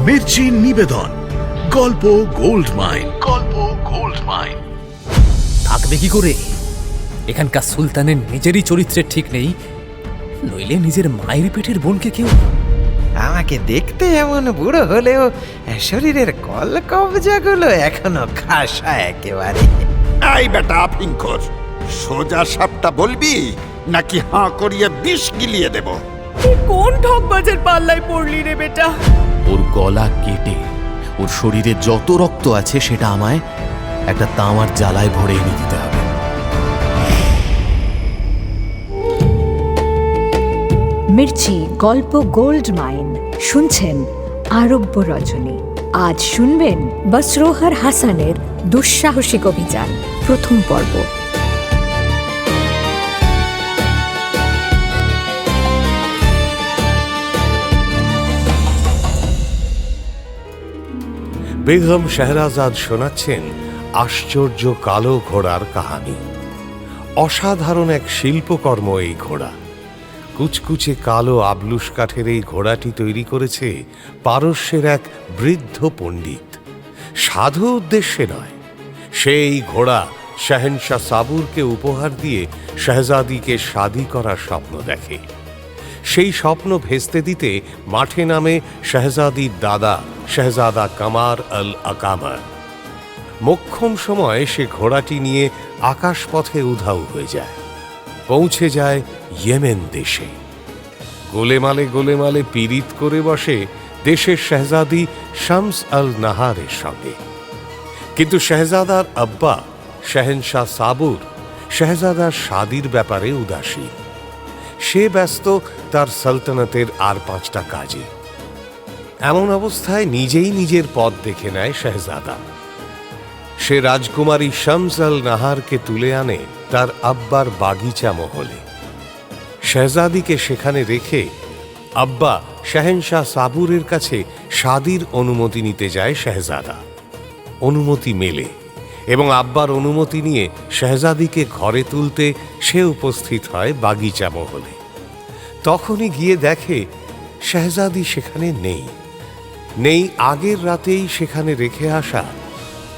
মির্চি নিবেদন গল্প gold mine. গল্প গোল্ড মাইন থাকবে কি করে? এখানকার সুলতানের নিজেরই চরিত্রের ঠিক নেই, নইলে নিজের মায়ের পেটের বোনকে কেউ। আমাকে দেখতে এমন বুড়ো হলেও শরীরের কবজাগুলো এখনো খাসা একেবারে। এই বেটা আফিংখোর, সোজা সাপটা বলবি নাকি হাঁ করিয়ে বিষ গিলিয়ে দেব? তুই কোন ঠকবাজের পাল্লায় পড়লি রে বেটা? ওর গলা কেটে ওর শরীরে যত রক্ত আছে সেটা আমায় একটা তামার জ্বালায় ভরে এনে দিতে হবে। মির্চি গল্প গোল্ড মাইন শুনছেন আরব্য রজনী। আজ শুনবেন বসরোহর হাসানের দুঃসাহসিক অভিযান প্রথম পর্ব। বেগম শেহরাজাদ শোনাচ্ছেন আশ্চর্য কালো ঘোড়ার কাহিনী। অসাধারণ এক শিল্পকর্ম এই ঘোড়া। কুচকুচে কালো আবলুস কাঠের এই ঘোড়াটি তৈরি করেছে পারস্যের এক বৃদ্ধ পণ্ডিত। সাধু উদ্দেশ্যে নয়, সেই ঘোড়া শাহেনশাহ সাবুরকে উপহার দিয়ে শাহজাদিকে শাদী করার স্বপ্ন দেখে। সেই স্বপ্ন ভেস্তে দিতে মাঠে নামে শাহজাদির দাদা শাহজাদা কামার আল আকামার। মোক্ষম সময় সে ঘোড়াটি নিয়ে আকাশপথে উধাও হয়ে যায়, পৌঁছে যায় ইয়েমেন দেশে। গোলেমালে গোলেমালে পীড়িত করে বসে দেশের শাহজাদি শামস আল নাহারের সঙ্গে। কিন্তু শাহজাদার আব্বা শাহেনশাহ সাবুর শাহজাদার শাদির ব্যাপারে উদাসীন। সে ব্যস্ত তার সালতানাতের আর 5টা কাজে। এমন অবস্থায় নিজেই নিজের পথ দেখে নেয় শাহজাদা। সে রাজকুমারী শামস আল নাহারকে তুলে আনে তার আব্বার বাগিচা মহলে। শাহজাদিকে সেখানে রেখে আব্বা শাহেনশাহ সাবুরের কাছে শাদির অনুমতি নিতে যায় শাহজাদা। অনুমতি মেলে এবং আব্বার অনুমতি নিয়ে শাহজাদিকে ঘরে তুলতে সে উপস্থিত হয় বাগিচা মহলে। তখনই গিয়ে দেখে শাহজাদি সেখানে নেই আগের রাতেই সেখানে রেখে আসা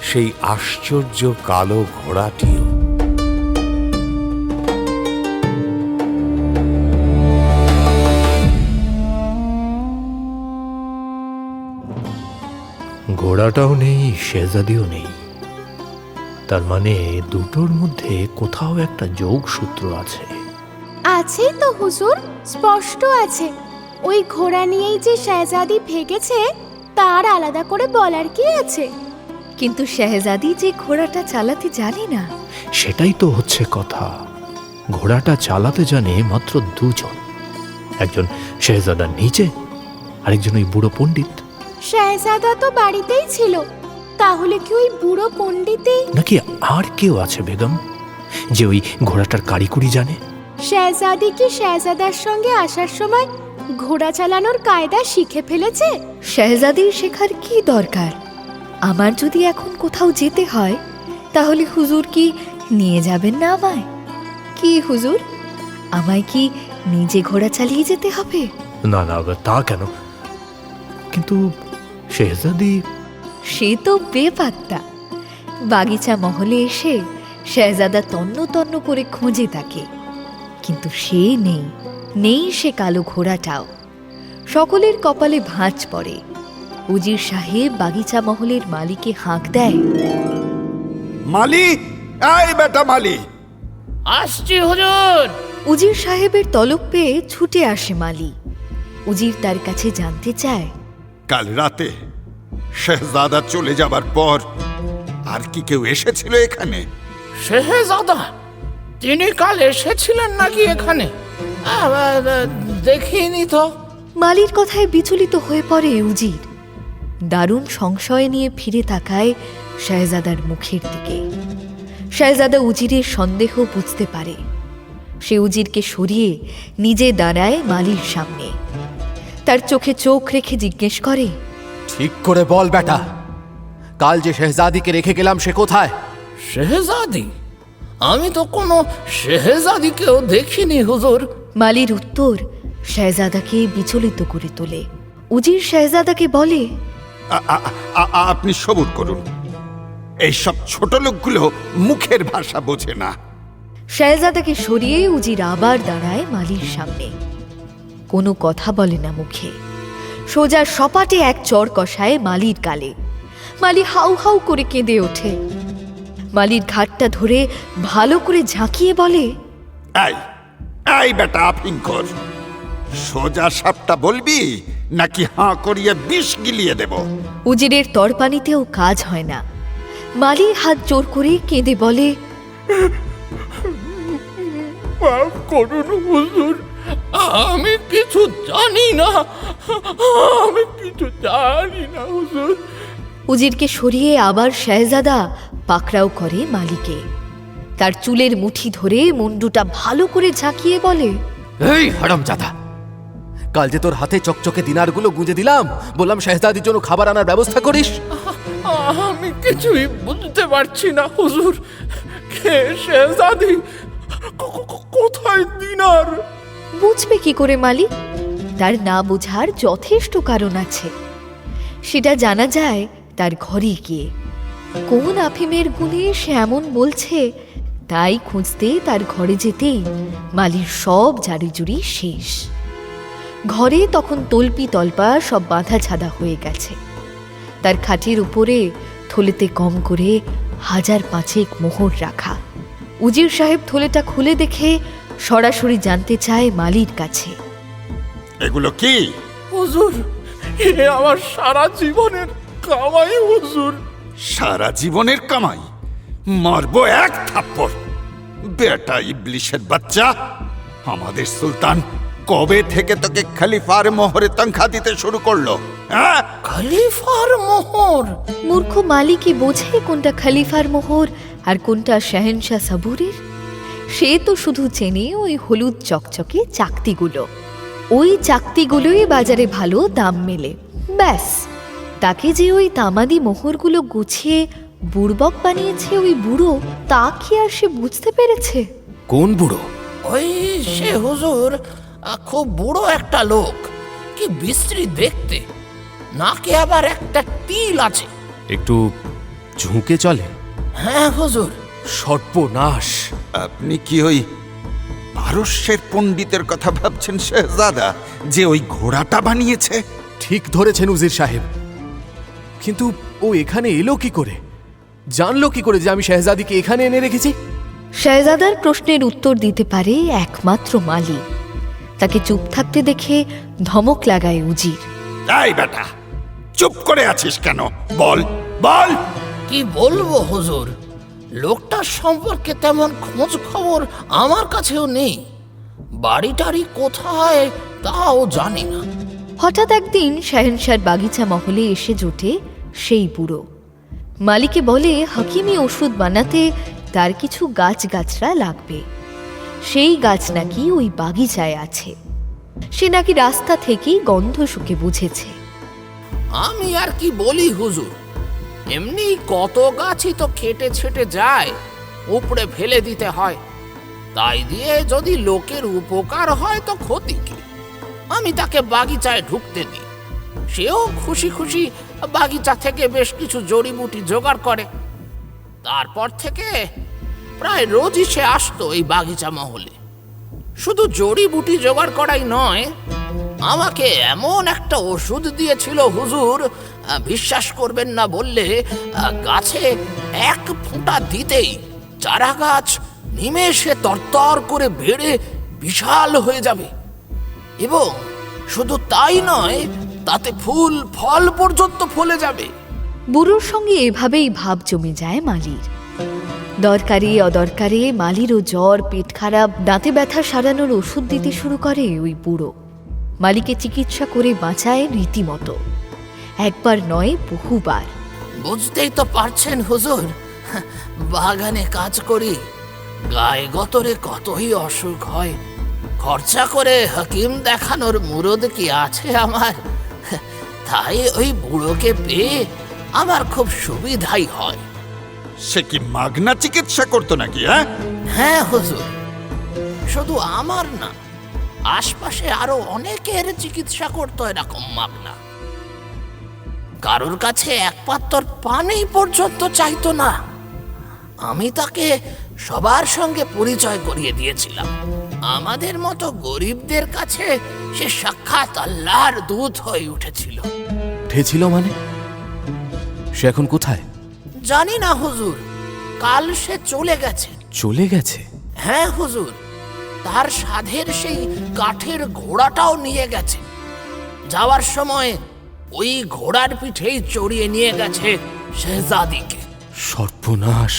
সেই আশ্চর্য কালো ঘোড়াটিও। ঘোড়াটাও নেই, শেহজাদিও নেই। তার মানে দুটোর মধ্যে কোথাও একটা যোগসূত্র আছে। আছে তো হুজুর, স্পষ্ট আছে। ওই ঘোড়া নিয়েই যে শাহজাদি ভেগেছে তার আলাদা করে বলার কি আছে? কিন্তু শাহজাদি যে ঘোড়াটা চালাতে জানে না। সেটাই তো হচ্ছে কথা। ঘোড়াটা চালাতে জানে মাত্র 2 জন, একজন শেহজাদার নিচে, আরেকজন ওই বুড়ো পণ্ডিত। শাহজাদা তো বাড়িতেই ছিল, তাহলে কি ওই বুড়ো পণ্ডিতই নাকি আর কেউ আছে বেগম, যে ওই ঘোড়াটার কারিকুরি জানে? শাহজাদি কি শাহজাদার সঙ্গে আসার সময় ঘোড়া চালানোর কায়দা শিখে ফেলেছে? শাহজাদির শেখার কি দরকার? আমার যদি এখন কোথাও যেতে হয় তাহলে হুজুর কি নিয়ে যাবেন না আমায়? কি হুজুর, আমায় কি নিজে ঘোড়া চালিয়ে যেতে হবে? না না, তা কেন? কিন্তু শেহজাদি সে তো বেপাত্তা। বাগিচা মহলে এসে শাহজাদা তন্ন তন্ন করে খোঁজে তাকে, কিন্তু সে নেই সে কালো ঘোড়াটাও। সকলের কপালে ভাঁজ পড়ে। উজির সাহেব বাগিচা মহলের মালিকে হাঁক দেয়, মালি, এই বেটা মালি। আসছি হুজুর। উজির সাহেবের তলব পেয়ে ছুটে আসে মালি। উজির তার কাছে জানতে চায়, কাল রাতে শেহজাদা চলে যাবার পর আর কি কেউ এসেছিল এখানে? শাহজাদা তিনি কাল এসেছিলেন নাকি এখানে? দেখিনি তো। মালির কথায় বিচলিত হয়ে পড়ে উজির। দারুণ সংশয় নিয়ে ফিরে তাকায় শাহজাদার মুখের দিকে। শাহজাদা উজিরের সন্দেহ বুঝতে পারে। সে উজিরকে সরিয়ে নিজে দাঁড়ায় মালির সামনে। তার চোখে চোখ রেখে জিজ্ঞেস করে, ঠিক করে বল বেটা, কাল যে শেহজাদিকে রেখে গেলাম সে কোথায়? শাহজাদি? আমি তো কোনো শাহজাদিকেও দেখিনি হুজুর। মালির উত্তর শাহজাদাকে বিচলিত করে তোলে। উজির শাহজাদাকে বলে, আপনি সবুর করুন। এইসব ছোট লোকগুলো মুখের ভাষা বোঝে না। শাহজাদাকে সরিয়ে উজির আবার দাঁড়ায় মালির সামনে। কোনো কথা বলে না মুখে, সোজা সপাটে এক চর কষায় মালির গালে। মালি হাউ হাউ করে কেঁদে ওঠে। মালির ঘাটটা ধরে ভালো করে ঝাঁকিয়ে বলে, এই এই বেটা আফিংখোর, সোজা সাপটা বলবি নাকি হাঁ করিয়ে বিষ গিলিয়ে দেব? উজিরের তরপানিতেও কাজ হয় না। মালি হাত জোর করে কেঁদে বলে, মাফ করুন হুজুর, আমি কিছু জানি না, আমি কিছু জানি না হুজুর। উজিরকে সরিয়ে আবার শাহজাদা পাকড়াও করে মালিকে। তার চুলের মুঠি ধরে মুন্ডুটা ভালো করে ঝাঁকিয়ে বলে, এই হারামজাদা, কাল যে তোর হাতে চকচকে দিনারগুলো গুঁজে দিলাম, বললাম শাহজাদির জন্য খাবার আনার ব্যবস্থা করিস। আমি কিছুই বুঝতে পারছি না হুজুর, কে শেহজাদি, কোথায় দিনার? বুঝবে কি করে মালি? তার না বোঝার যথেষ্ট কারণ আছে। সেটা জানা যায় তার ঘরে গিয়ে। কোন আফিমের গুণে সে এমন বলছে, তাই খুঁজতে তার ঘরে যেতেই মালির সব জারিজুরি শেষ। ঘরে তখন তল্পি তল্পা সব বাঁধা ছাদা হয়ে গেছে। তার খাটের উপরে থলেতে কম করে 1000-5 মোহর রাখা। উজির সাহেব থলেটা খুলে দেখে সরাসরি জানতে চায় মালির কাছে, এগুলো কি? হুজুর, এ আমার সারা জীবনের কামাই হুজুর। সারা জীবনের কামাই? মারবো এক থাপ্পড়। বেটা ইবলিশের বাচ্চা, আমাদের সুলতান কবে থেকে তোকে খলিফার মোহরে তনখা দিতে শুরু করলো? হ্যাঁ, খলিফার মোহর? মূর্খ মালি কি বোঝে কোনটা খলিফার মোহর আর কোনটা শাহেনশাহ সাবুরের? সে তো শুধু চেনে ওই হলুদ চকচকে চাকতিগুলো। ওই চাকতিগুলোই বাজারে ভালো দাম মেলে, ব্যাস। তাকে যে ওই তামাদি মোহরগুলো গুছিয়ে বুড়বক বানিয়েছে ওই বুড়ো, তা কি আর সে বুঝতে পেরেছে? কোন বুড়ো? ওই সে হুজুর, খুব বুড়ো একটা লোক, কি বিশ্রী দেখতে, নাকে আবার একটা তিল আছে। একটু ঝুঁকে চলে? হ্যাঁ হুজুর। সর্বনাশ! আপনি কি ওই পারস্যের পণ্ডিতের কথা ভাবছেন শেহজাদা, যে ওই ঘোড়াটা বানিয়েছে? ঠিক ধরেছেন উজির সাহেব, কিন্তু ও এখানে এলো কি করে? জানলো কি করে যে আমি শাহজাদিকে এখানে এনে রেখেছি? শাহজাদার প্রশ্নের উত্তর দিতে পারে একমাত্র মালি। তাকে চুপ থাকতে দেখে ধমক লাগায় উজির। এই বেটা, চুপ করে আছিস কেন? বল বল। কি বলবো হুজুর, লোকটার সম্পর্কে তেমন খোঁজ খবর আমার কাছেও নেই। বাড়ি টাড়ি কোথায় তাও জানি না। হঠাৎ একদিন শাহেনশার বাগিচা মহলে এসে জোটে সেই বুড়ো। মালিকে বলে হাকিমি ওষুধ বানাতে তার কিছু গাছগাছরা লাগবে। সেই গাছ নাকি ওই বাগিচায় আছে। সে নাকি রাস্তা থেকেই গন্ধ শুকে বুঝেছে। আমি আর কি বলি হুজুর, এমনি কত গাছই তো খেটে ছেটে যায়, উপড়ে ফেলে দিতে হয়। তাই দিয়ে যদি লোকের উপকার হয় তো ক্ষতি কি? আমি তাকে বাগিচায় ঢুকতে দিই, সেও খুশি খুশি বাগিচা থেকে বেশ কিছু জড়িবুটি জোগাড় করে। তারপর থেকে প্রায় রোজই সে আসতো এই বাগিচা মহলে। শুধু জড়িবুটি জোগাড় করাই নয়, আমাকে এমন একটা ওষুধ দিয়েছিল হুজুর, বিশ্বাস করবেন না বললে গাছে এক ফোঁটা দিতেই চারা গাছ নিমেষে তরতর করে বেড়ে বিশাল হয়ে যাবে। এবং শুধু তাই নয়, তাতে ফুল ফল পর্যন্ত ফলে যাবে। বুড়োর সঙ্গে এভাবেই ভাব জমে যায় মালির। দরকারি অদরকারে মালিরও জ্বর, পেট খারাপ, দাঁতে ব্যথা সারানোর ওষুধ দিতে শুরু করে ওই বুড়ো। মালিকে চিকিৎসা করে বাঁচায় রীতিমতো, একবার নয় বহুবার। বুঝতেই তো পারছেন হুজুর, বাগানে কাজ করি, গায়ে গতরে কতই অসুখ হয়। খরচা করে হাকিম দেখানোর মুরদ কি আছে আমার? তাই ওই বুড়োকে পেয়ে আমার খুব সুবিধাই হয়। সে কি মাগনা চিকিৎসা করতো নাকি? হ্যাঁ হুজুর, শুধু আমার না, আশপাশে আরো অনেকের চিকিৎসা করতো এরকম মাগনা। কারোর কাছে এক পাত্র পানি পর্যন্ত চাইতো না। আমি তাকে সবার সঙ্গে পরিচয় করিয়ে দিয়েছিলাম। আমাদের মতো গরিবদের কাছে সে সাক্ষাৎ আল্লাহর দূত হয়ে উঠেছিল। উঠেছিল মানে? সে এখন কোথায়? জানি না হুজুর, কাল সে চলে গেছে। চলে গেছে? হ্যাঁ হুজুর, তার সাধের সেই কাঠের ঘোড়াটাও নিয়ে গেছে। যাওয়ার সময় ওই ঘোড়ার পিঠেই চড়িয়ে নিয়ে গেছে শেহজাদিকে। সর্বনাশ!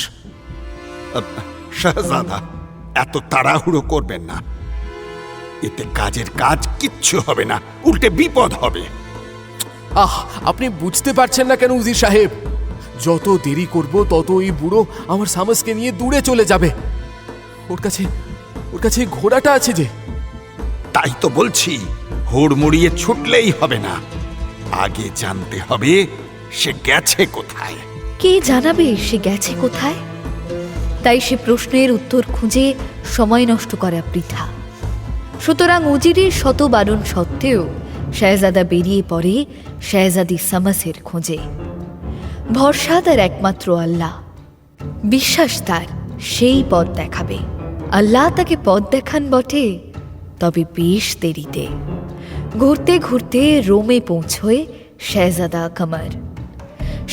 শাহজাদা, এত তাড়াহুড়ো করবেন না। এতে কাজের কাজ কিচ্ছু হবে না, উল্টে বিপদ হবে। আপনি বুঝতে পারছেন না কেন উজির সাহেব? যত দেরি করব তত এই বুড়ো আমার সামসকে নিয়ে দূরে চলে যাবে। ওর কাছে এই ঘোড়াটা আছে যে। তাই তো বলছি, হুড়মুড়িয়ে ছুটলেই হবে না, আগে জানতে হবে সে গেছে কোথায়। কে জানাবে সে গেছে কোথায়? তাই সে প্রশ্নের উত্তর খুঁজে সময় নষ্ট করা বৃথা। সুতরাং উজিরের শত বারণ সত্ত্বেও শাহজাদা বেরিয়ে পড়ে শাহজাদি সামাসের খোঁজে। ভরসা তার একমাত্র আল্লাহ, বিশ্বাস তার সেই পথ দেখাবে। আল্লাহ তাকে পথ দেখান বটে, তবে বেশ দেরিতে। ঘুরতে ঘুরতে রোমে পৌঁছয় শাহজাদা কমর।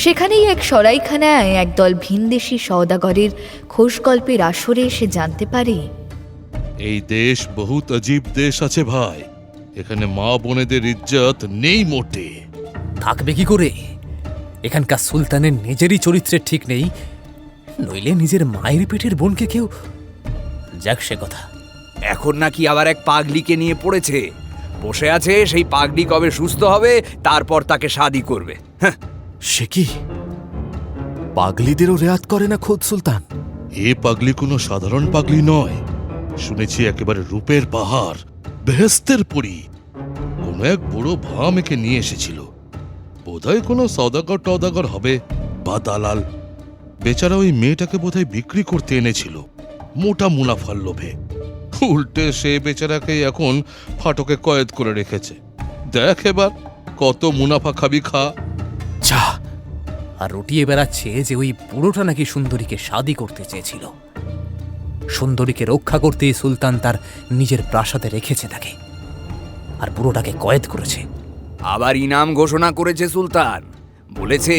সেখানেই এক সরাইখানায় একদল ভিনদেশি সওদাগরের খোশ গল্পের আসরে সে জানতে পারে এই দেশ বহুত অজীব দেশ আছে ভাই। এখানে মা বোনেদের ইজ্জত নেই মোটে। থাকবে কি করে? এখানকার সুলতানের নিজেরই চরিত্রের ঠিক নেই, নইলে নিজের মায়ের পেটের বোনকে কেউ। যাক সে কথা। এখন নাকি আবার এক পাগলিকে নিয়ে পড়েছে, বসে আছে সেই পাগলি কবে সুস্থ হবে তারপর তাকে শাদি করবে। সে কি পাগলিদেরও রেয়াত করে না খোদ সুলতান? এ পাগলি কোনো সাধারণ পাগলি নয়, শুনেছি একেবারে রূপের পাহাড়, বেহেস্তের পরী। কোন এক বুড়ো ভাম একে নিয়ে এসেছিল, বোধহয় কোনো সওদাগর টওদাগর হবে বা দালাল। বেচারা ওই মেয়েটাকে বোধহয় বিক্রি করতে এনেছিল মোটা মুনাফার লোভে। উল্টে সে বেচারাকে এখন ফাটকে কয়েদ করে রেখেছে। দেখ এবার কত মুনাফা খাবি খা। যা, আর রটিয়ে বেড়াচ্ছে যে ওই বুড়োটা নাকি সুন্দরীকে শাদি করতে চেয়েছিল। সুন্দরীকে রক্ষা করতে সুলতান তার নিজের প্রাসাদে রেখেছে তাকে, আর বুড়োটাকে কয়েদ করেছে। আবার ইনাম ঘোষণা করেছে সুলতান, বলেছে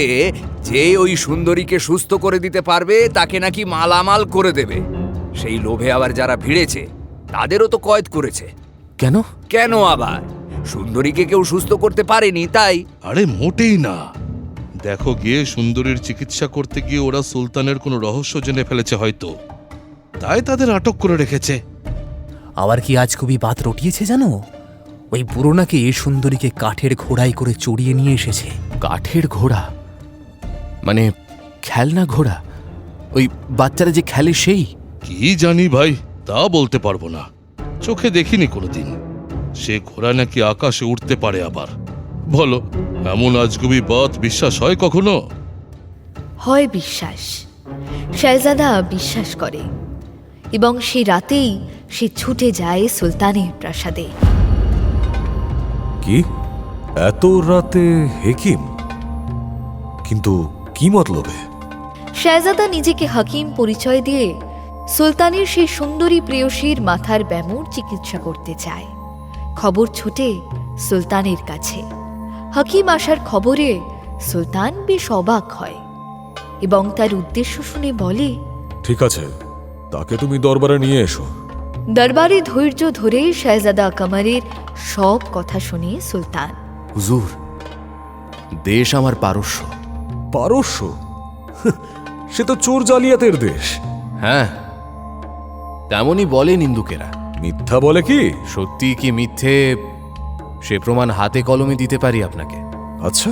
যে ওই সুন্দরীকে সুস্থ করে দিতে পারবে তাকে নাকি মালামাল করে দেবে। সেই লোভে আবার যারা ভিড়েছে তাদেরও তো কয়েদ করেছে। কেন? কেন আবার? সুন্দরীকে কেউ সুস্থ করতে পারেনি তাই। আরে মোটেই না। দেখো গিয়ে সুন্দরীর চিকিৎসা করতে গিয়ে ওরা সুলতানের কোনো রহস্য জেনে ফেলেছে হয়তো, তাই তাদের আটক করে রেখেছে। আবার কি আজ খুবই বাত রটিয়েছে জানো? ওই বুড়ো নাকি সুন্দরীকে কাঠের ঘোড়ায় করে চড়িয়ে নিয়ে এসেছে। কাঠের ঘোড়া মানে খেলনা ঘোড়া? ওই বাচ্চারা যে খেলে সেই? কি জানি ভাই, তা বলতে পারবো না, চোখে দেখিনি কোনোদিন। সে ঘোড়া নাকি আকাশে উঠতে পারে আবার। বলো, এমন আজগুবি বাত বিশ্বাস হয় কখনো? হয় বিশ্বাস। শাহজাদা বিশ্বাস করে এবং সে রাতেই সে ছুটে যায় সুলতানের প্রাসাদে। কি এত রাতে হেকিম? কিন্তু কি মতলবে? শাহজাদা নিজেকে হাকিম পরিচয় দিয়ে সুলতানের সেই সুন্দরী প্রেয়সীর মাথার ব্যামোর চিকিৎসা করতে চায়। খবর ছুটে সুলতানের কাছে। হাকিম আসার খবরে সুলতান বেশ অবাক হয় এবং তার উদ্দেশ্য শুনে বলে, ঠিক আছে, তাকে তুমি দরবারে নিয়ে এসো। দরবারে ধৈর্য ধরে শাহজাদা কমরের সব কথা শুনে সুলতান, হুজুর, দেশ আমার পারস্য। পারস্য? সে তো চোর জালিয়াতের দেশ। হ্যাঁ, তেমনই বলে নিন্দুকেরা। মিথ্যা বলে কি? সত্যি কি মিথ্যে সে প্রমাণ হাতে কলমে দিতে পারি আপনাকে। আচ্ছা,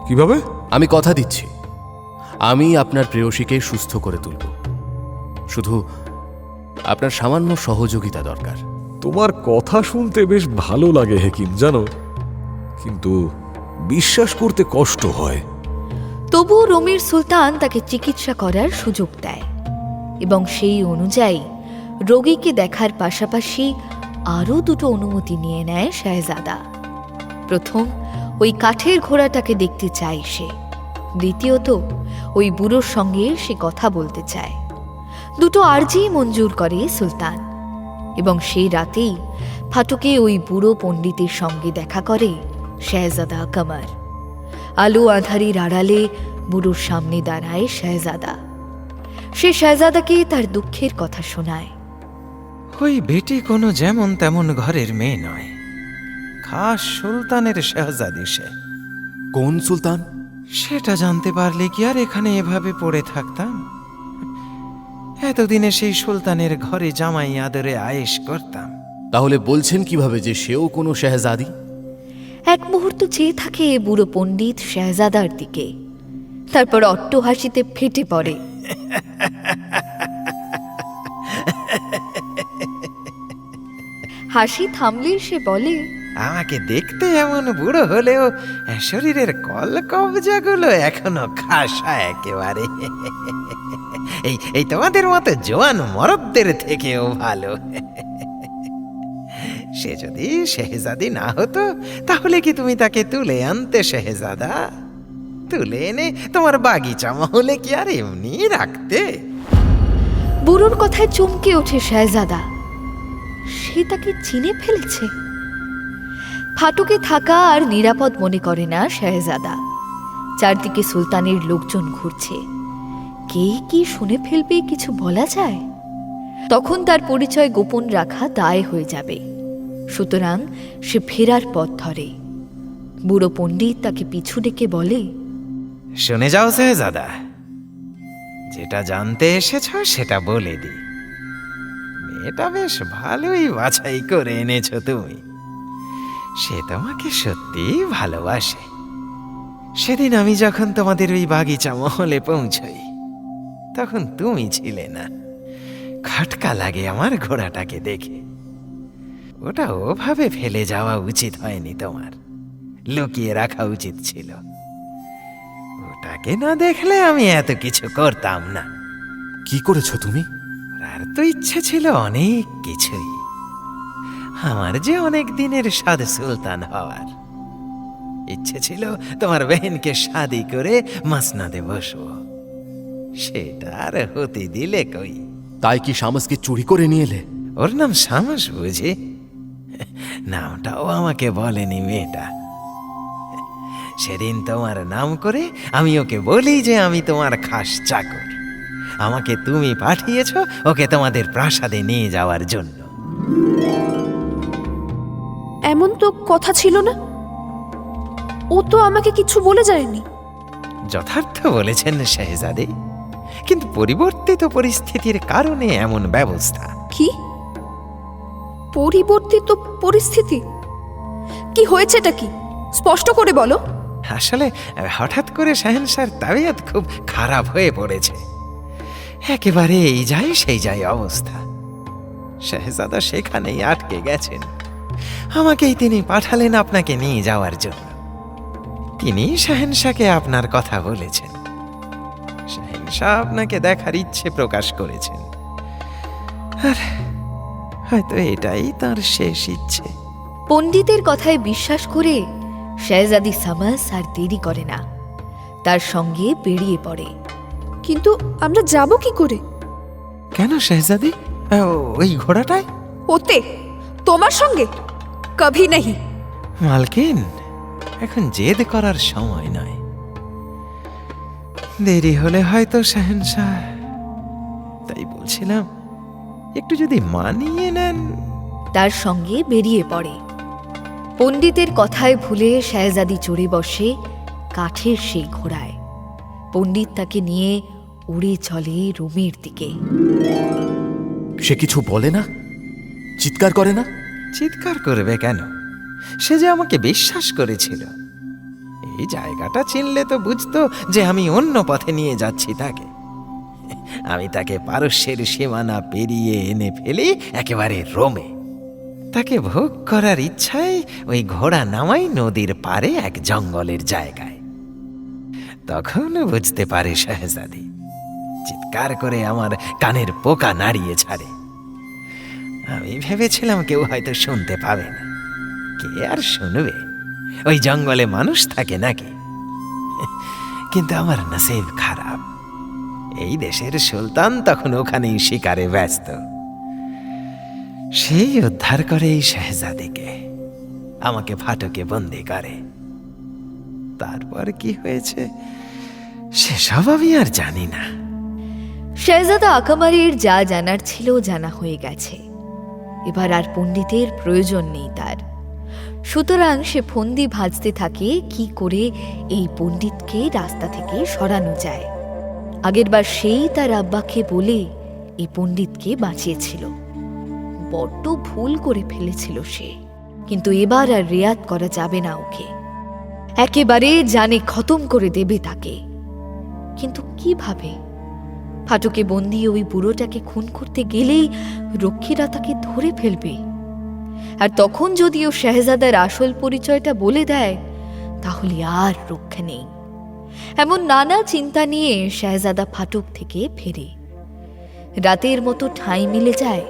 কিভাবে? আমি কথা দিচ্ছি, আমি আপনার প্রেয়সীকে সুস্থ করে তুলব। শুধু আপনার সামান্য সহযোগিতা দরকার। তোমার কথা শুনতে বেশ ভালো লাগে হেকিম, জানো, কিন্তু বিশ্বাস করতে কষ্ট হয়। তবু রোমের সুলতান তাকে চিকিৎসা করার সুযোগ দেয় এবং সেই অনুযায়ী রোগীকে দেখার পাশাপাশি আরও দুটো অনুমতি নিয়ে নেয় শাহজাদা। প্রথম, ওই কাঠের ঘোড়াটাকে দেখতে চায় সে। দ্বিতীয়ত ওই বুড়োর সঙ্গে সে কথা বলতে চায়। দুটো আর্জি মঞ্জুর করে সুলতান, এবং সেই রাতেই ফাটকে ওই বুড়ো পণ্ডিতের সঙ্গে দেখা করে শেহজাদা কমর। আলো আঁধারির আড়ালে বুড়োর সামনে দাঁড়ায় শেহজাদা। সে শেহজাদাকে তার দুঃখের কথা শোনায়। ওই বেটি কোনো যেমন তেমন ঘরের মেয়ে নয়, খাস সুলতানের শেহজাদি সে। কোন সুলতান? সেটা জানতে পারলে কি আর এখানে এভাবে পড়ে থাকতাম? এতদিনে সেই সুলতানের ঘরে জামাই আদরে আয়েশ করতাম। তাহলে বলছেন কিভাবে যে সেও কোনো শেহজাদি? এক মুহূর্ত চেয়ে থাকে বুড়ো পণ্ডিত শেহজাদার দিকে, তারপর অট্ট হাসিতে ফেটে পড়ে। হাসি থামলে সে বলে, আমাকে দেখতে এমন বুড়ো হলেও শরীরের কবজাগুলো এখনো খাসা একেবারে। এই তোমাদের মতো জোয়ান মরদদের থেকেও ভালো। সে যদি শেহজাদি না হতো তাহলে কি তুমি তাকে তুলে আনতে শেহজাদা? তুলে এনে তোমার বাগিচা মহলে কি আর এমনি রাখতে? বুড়োর কথায় চমকে ওঠে শেহজাদা। সে তাকে চিনে ফেলেছে। ফাটকে থাকা আর নিরাপদ মনে করে না শেহজাদা। চারদিকে সুলতানের লোকজন ঘুরছে, কে কি শুনে ফেলবে কিছু বলা যায়? তখন তার পরিচয় গোপন রাখা দায় হয়ে যাবে। সুতরাং সে ফেরার পথ ধরে। বুড়ো পণ্ডিত তাকে পিছু ডেকে বলে, শুনে যাও শেহজাদা, যেটা জানতে এসেছ সেটা বলে দি। মেয়েটা বেশ ভালোই বাছাই করে এনেছ তুমি। সে তোমাকে সত্যি ভালোবাসে। সেদিন আমি যখন তোমাদের ওই বাগিচা মহলে পৌঁছই তখন তুমি ছিলে না। খটকা লাগে আমার ঘোড়াটাকে দেখে। ওটা ওভাবে ফেলে যাওয়া উচিত হয়নি, তোমার লুকিয়ে রাখা উচিত ছিল। ওটাকে না দেখলে আমি এত কিছু করতাম না। কি করেছো তুমি? আর তো ইচ্ছে ছিল অনেক কিছুই। আমার যে অনেক দিনের সাদ সুলতান হওয়ার ইচ্ছে ছিল। তোমার বেহেনকে শাদি করে মাসনাদে বসবো, সেটা আর হতে দিলে কই? তাই কি শামসকে চুরি করে নিয়ে এলে? ওর নাম শামস বুঝি? নামটাও আমাকে বলেনি মেয়েটা। সেদিন তোমার নাম করে আমি ওকে বলি যে আমি তোমার খাস চাকর। আমাকে তুমি পাঠিয়েছ ওকে তোমাদের প্রাসাদে নিয়ে যাওয়ার জন্য। এমন তো কথা ছিল না। ও তো আমাকে কিছু বলে যায়নি। যথার্থ বলেছেন শেহজাদে, কিন্তু পরিবর্তিত পরিস্থিতির কারণে এমন ব্যবস্থা। কি পরিবর্তিত পরিস্থিতি? কি হয়েছেটা কি? স্পষ্ট করে বলো। আসলে হঠাৎ করে শাহেনশার তাবিয়ত খুব খারাপ হয়ে পড়েছে। একেবারে এই যায় সেই যায় অবস্থা। শেহজাদা সেখানেই আটকে গেছেন। আমাকেই তিনি পাঠালেন আপনাকে নিয়ে যাওয়ার জন্য। তিনি শাহেনশাকে আপনার কথা বলেছেন। শাহেনশাহ আপনাকে দেখার ইচ্ছে প্রকাশ করেছেন, আর হয়তো এটাই তার শেষ ইচ্ছে। পণ্ডিতের কথায় বিশ্বাস করে শেহজাদি শামস আর দেরি করে না, তার সঙ্গে বেরিয়ে পড়ে। কিন্তু আমরা যাব কি করে? কেন শেহজাদি? ওই ঘোড়াটায়? ওতে তোমার সঙ্গে কভি নেই। মালকিন, এখন জেদ করার সময় নয়। দেরি হলে হয়তো শাহেনশাহ। তাই বলছিলাম একটু যদি মানিয়ে নেন। তার সঙ্গে বেরিয়ে পড়ে। পণ্ডিতের কথায় ভুলে শেহজাদি চড়ে বসে কাঠের সেই ঘোড়ায়। পণ্ডিত তাকে নিয়ে উড়ে চলে রুমের দিকে। সে কিছু বলে না? চিৎকার করে না? চিৎকার করবে কেন? সে যে আমাকে বিশ্বাস করেছিল। এই জায়গাটা চিনলে তো বুঝতো যে আমি অন্য পথে নিয়ে যাচ্ছি তাকে। আমি তাকে পারস্যের সীমানা পেরিয়ে এনে ফেলি একেবারে রোমে। তাকে ভোগ করার ইচ্ছায় ওই ঘোড়া নামাই নদীর পারে এক জঙ্গলের জায়গায়। তখন বুঝতে পারে শেহজাদি। চিৎকার করে আমার কানের পোকা নাড়িয়ে ছাড়ে। আমি ভেবেছিলাম কেউ হয়তো শুনতে পাবে না। কে আর শুনবে? ওই জঙ্গলে মানুষ থাকে নাকি? কিন্তু আমার নসিব খারাপ, এই দেশের সুলতান তখন ওখানেই শিকারে ব্যস্ত। সেই উদ্ধার করে এই শেহজাদিকে, আমাকে ফাটকে বন্দি করে। তারপর কি হয়েছে সেসব আমি আর জানি না। শেহজাদা আকামারের যা জানার ছিল জানা হয়ে গেছে, এবার আর পণ্ডিতের প্রয়োজন নেই তার। সুতরাং সে ফন্দি ভাজতে থাকে কি করে এই পণ্ডিতকে রাস্তা থেকে সরানো যায়। আগেরবার সেই তার আব্বাকে বলে এই পণ্ডিতকে বাঁচিয়েছিল। বড্ড ভুল করে ফেলেছিল সে, কিন্তু এবার আর রেয়াত করা যাবে না ওকে, একেবারে জানে খতম করে দেবে তাকে। কিন্তু কিভাবে? ফাটকে বন্দি ওই বুড়োটাকে খুন করতে গেলেই রক্ষীরা তাকে ধরে ফেলবে, আর তখন যদি ও শেহজাদার আসল পরিচয়টা বলে দেয় তাহলে আর রক্ষা নেই। এমন নানা চিন্তা নিয়ে শেহজাদা ফাটক থেকে ফেরে। রাতের মতো ঠাঁই মিলে যায়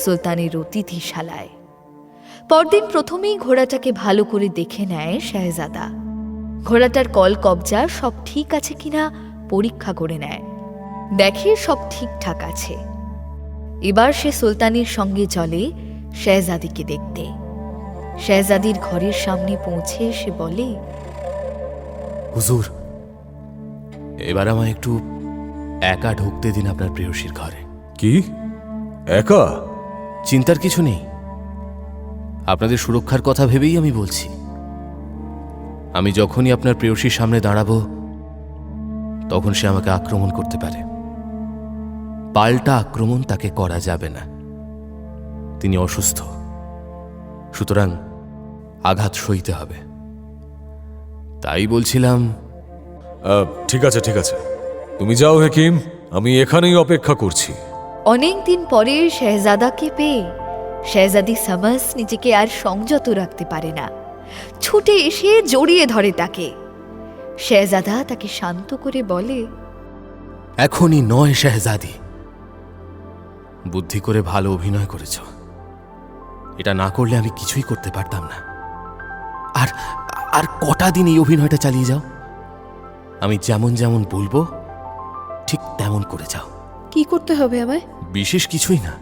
সুলতানের অতিথিশালায়। পরদিন প্রথমেই ঘোড়াটাকে ভালো করে দেখে নেয় শেহজাদা। ঘোড়াটার কল কবজা সব ঠিক আছে কিনা পরীক্ষা করে নেয়, দেখে সব ঠিকঠাক আছে। এবার সে সুলতানের সঙ্গে চলে শেহজাদিকে দেখতে। শেহজাদির ঘরের সামনে পৌঁছে সে বলে, হুজুর, এবার আমায় একটু একা ঢুকতে দিন আপনার প্রেয়সীর ঘরে। কি একা? চিন্তার কিছু নেই, আপনাদের সুরক্ষার কথা ভেবেই আমি বলছি। আমি যখনই আপনার প্রেয়সীর সামনে দাঁড়াবো তখন সে আমাকে আক্রমণ করতে পারে। পাল্টা আক্রমণ তাকে করা যাবে না, তিনি অসুস্থ, সুতরাং আঘাত সইতে হবে। তাই বলছিলাম। ঠিক আছে ঠিক আছে, তুমি যাও হেকিম, আমি এখানেই অপেক্ষা করছি। অনেক দিন পরে শেহজাদাকে পেয়ে শেহজাদি সামাস নিজেকে আর সংযত রাখতে পারে না, ছুটে এসে জড়িয়ে ধরে তাকে। শেহজাদা তাকে শান্ত করে বলে, এখনই নয় শেহজাদি, বুদ্ধি করে ভালো অভিনয় করেছ। এটা না করলে আমি কিছুই করতে পারতাম না। আর আর কটা দিন এই অভিনয়টা চালিয়ে যাও। আমি যেমন যেমন বলবো ঠিক তেমন করে যাও। কি করতে হবে আমায়? বিশেষ কিছুই না,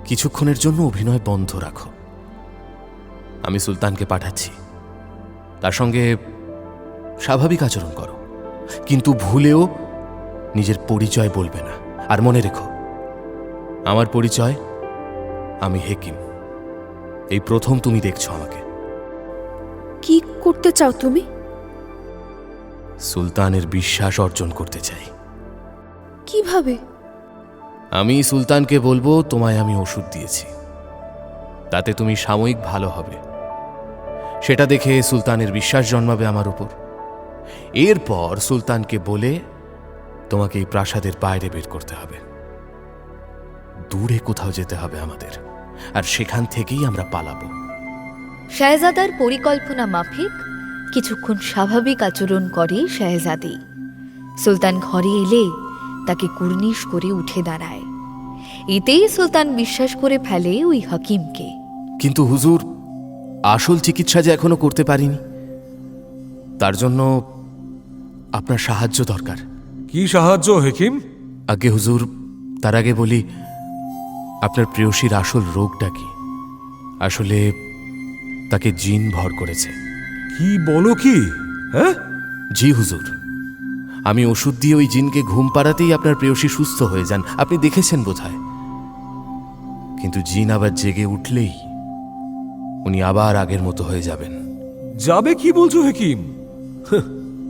কিছুক্ষণের জন্য অভিনয় বন্ধ রাখো। আমি সুলতানকে পাঠাচ্ছি, তার সঙ্গে স্বাভাবিক আচরণ করো, কিন্তু ভুলেও নিজের পরিচয় বলবে না। আর মনে রেখো, আমার পরিচয় আমি হেকিম। এই প্রথম তুমি দেখছো আমাকে। কি করতে চাও তুমি? সুলতানের বিশ্বাস অর্জন করতে চাই। কিভাবে? আমি সুলতানকে বলবো তোমায় আমি ওষুধ দিয়েছি, তাতে তুমি সাময়িক ভালো হবে। সেটা দেখে সুলতানের বিশ্বাস জন্মাবে আমার উপর। এরপর সুলতানকে বলে তোমাকে এই প্রাসাদের বাইরে বের করতে হবে, দূরে কোথাও যেতে হবে আমাদের, আর সেখান থেকেই আমরা পালাবো। শেহজাদার পরিকল্পনা মাফিক কিছুক্ষণ স্বাভাবিক আচরণ করে শেহজাদি। সুলতান ঘরে এলে তাকে কুর্নিশ করে উঠে দাঁড়ায়। এতেই সুলতান বিশ্বাস করে ফেলে ওই হাকিমকে। কিন্তু হুজুর, আসল চিকিৎসা যে এখনো করতে পারিনি, তার জন্য আপনার সাহায্য দরকার। কি সাহায্য হেকিম? আগে হুজুর, তার আগে বলি, আপনার প্রেয়সীর আসল রোগটা কি? আসলে তাকে জিন ভর করেছে। কি বলো কি? হ্যাঁ? জি হুজুর, আমি ওষুধ দিয়ে ওই জিনকে ঘুম পাড়াতেই আপনার প্রেয়সী সুস্থ হয়ে যান। আপনি দেখেছেন বোধহয়। কিন্তু জিন আবার জেগে উঠলেই উনি আবার আগের মতো হয়ে যাবেন। যাবে কি বলছো হেকিম?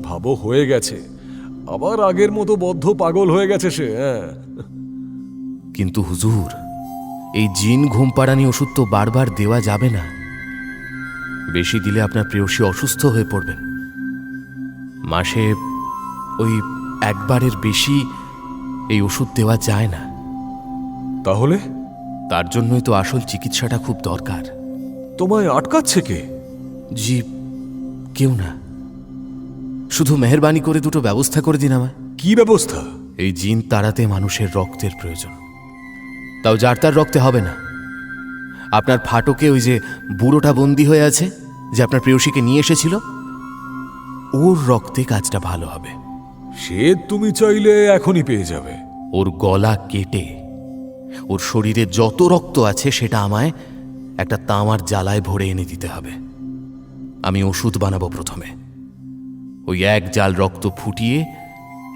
ভাবো হয়ে গেছে, আবার আগের মতো বদ্ধ পাগল হয়ে গেছে সে। কিন্তু হুজুর, এই জিন ঘুম পাড়ানি ওষুধ তো বারবার দেওয়া যাবে না। বেশি দিলে আপনার প্রেয়সী অসুস্থ হয়ে পড়বেন। মাসে ওই একবারের বেশি এই ওষুধ দেওয়া যায় না। তাহলে? তার জন্যই তো আসল চিকিৎসাটা খুব দরকার। তোমায় আটকাচ্ছে কে? জি, কেউ না, শুধু মেহেরবানি করে দুটো ব্যবস্থা করে দিন আমায়। কি ব্যবস্থা? এই জিন তাড়াতে মানুষের রক্তের প্রয়োজন, তাও যার তার রক্তে হবে না। আপনার ফাটকে ওই যে বুড়োটা বন্দী হয়ে আছে, যে আপনার প্রেয়সীকে নিয়ে এসেছিল, ওর রক্তে কাজটা ভালো হবে। সে তুমি চাইলে এখনই পেয়ে যাবে। ওর গলা কেটে ওর শরীরে যত রক্ত আছে সেটা আমায় একটা তামার জ্বালায় ভরে এনে দিতে হবে। আমি ওষুধ বানাবো প্রথমে। ওই এক জাল রক্ত ফুটিয়ে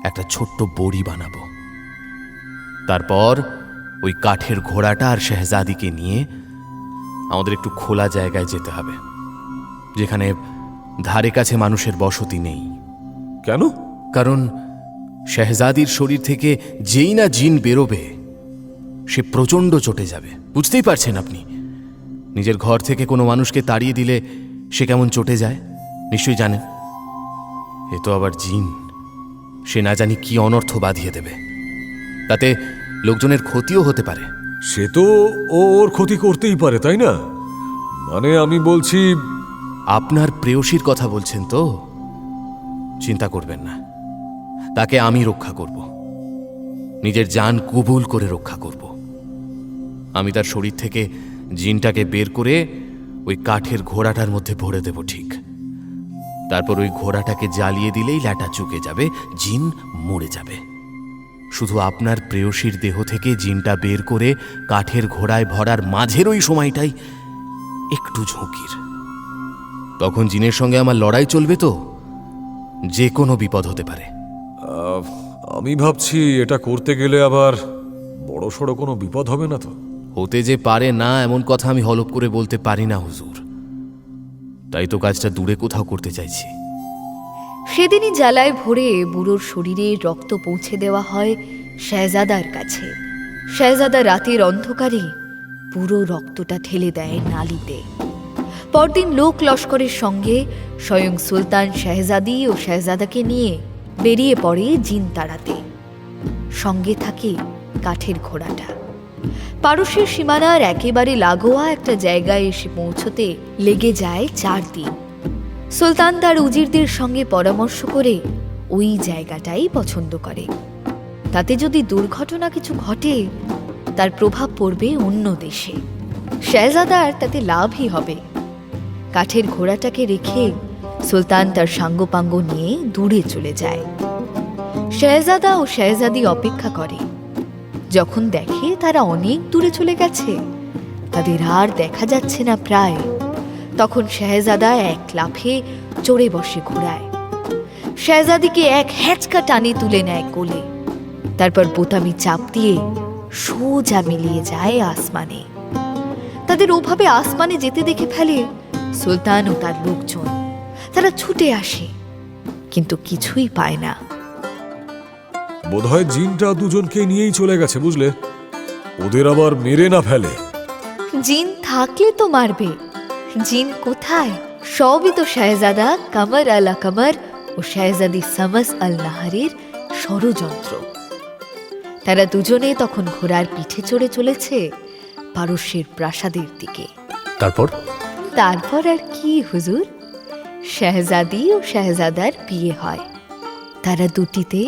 একটা ছোট্ট বড়ি বানাবো। তারপর ওই কাঠের ঘোড়াটা আর শেহজাদিকে নিয়ে আমাদের একটু খোলা জায়গায় যেতে হবে, যেখানে ধারে কাছে মানুষের বসতি নেই। কেন? কারণ শেহজাদির শরীর থেকে যেই না জিন বেরোবে, সে প্রচণ্ড চটে যাবে। বুঝতেই পারছেন আপনি, নিজের ঘর থেকে কোনো মানুষকে তাড়িয়ে দিলে সে কেমন চটে যায় নিশ্চয়ই জানেন। এ তো আবার জিন, সে না জানি কি অনর্থ বাঁধিয়ে দেবে, তাতে লোকজনের ক্ষতিও হতে পারে। সে তো ওর ক্ষতি করতেই পারে, তাই না? মানে আমি বলছি, আপনার প্রেয়সীর কথা বলছেন তো? চিন্তা করবেন না, তাকে আমি রক্ষা করব, নিজের জান কবুল করে রক্ষা করব। আমি তার শরীর থেকে জিনটাকে বের করে ওই কাঠের ঘোড়াটার মধ্যে ভরে দেব, ঠিক। তারপর ওই ঘোড়াটাকে জ্বালিয়ে দিলেই ল্যাটা চুকে যাবে, জিন মরে যাবে। শুধু আপনার প্রেয়সীর দেহ থেকে জিনটা বের করে কাঠের ঘোড়ায় ভরার মাঝের ওই সময়টাই একটু ঝুঁকির। তখন জিনের সঙ্গে আমার লড়াই চলবে তো, যে কোনো বিপদ হতে পারে। আমি ভাবছি এটা করতে গেলে আবার বড় সড়ো কোনো বিপদ হবে না তো? হতে যে পারে না এমন কথা আমি হলপ করে বলতে পারি না হুজুর, তাই তো কাজটা দূরে কোথাও করতে চাইছি। সেদিনই জ্বালায় ভরে বুড়োর শরীরে রক্ত পৌঁছে দেওয়া হয় শেহজাদার কাছে। শেহজাদা রাতের অন্ধকারে পুরো রক্তটা ঠেলে দেয় নালিতে। পরদিন লোক লস্করের সঙ্গে স্বয়ং সুলতান শেহজাদি ও শেহজাদাকে নিয়ে বেরিয়ে পড়ে জিন তাড়াতে। সঙ্গে থাকে কাঠের ঘোড়াটা। পারস্যের সীমানার একেবারে লাগোয়া একটা জায়গায় এসে পৌঁছতে লেগে যায় 4 দিন। সুলতান তার উজিরদের সঙ্গে পরামর্শ করে ওই জায়গাটাই পছন্দ করে। তাতে যদি দুর্ঘটনা কিছু ঘটে, তার প্রভাব পড়বে অন্য দেশে। শেহজাদার তাতে লাভই হবে। কাঠের ঘোড়াটাকে রেখে সুলতান তার সাঙ্গপাঙ্গ নিয়ে দূরে চলে যায়। শেহজাদা ও শেহজাদি অপেক্ষা করে। যখন দেখে তারা অনেক দূরে চলে গেছে, তাদের আর দেখা যাচ্ছে না প্রায়, তখন শেহজাদা এক লাফে চড়ে বসে ঘোড়ায়। শেহজাদিকে এক হ্যাচকা টানে তুলে নেয় কোলে। তারপর বোতামি চাপ দিয়ে সোজা মিলিয়ে যায় আসমানে। তাদের ওভাবে আসমানে যেতে দেখে ফেলে সুলতান ও তার লোকজন। তারা ছুটে আসে, কিন্তু কিছুই পায় না। বোধহয় জিনটা দুজনকে নিয়েই চলে গেছে, বুঝলে? ওদের আবার মেরে না ফেলে। জিন থাকলে তো মারবে। জিন কোথায়? সবই তো শেহজাদা কামার আলা কামার ও শেহজাদি সামাস আল নাহারের ষড়যন্ত্র। তারা দুজনে তখন ঘোড়ার পিঠে চড়ে চলেছে পারস্যের প্রাসাদের দিকে। তারপর আর কি হুজুর? শেহজাদি ও শেহজাদার বিয়ে হয়। তারা দুটিতে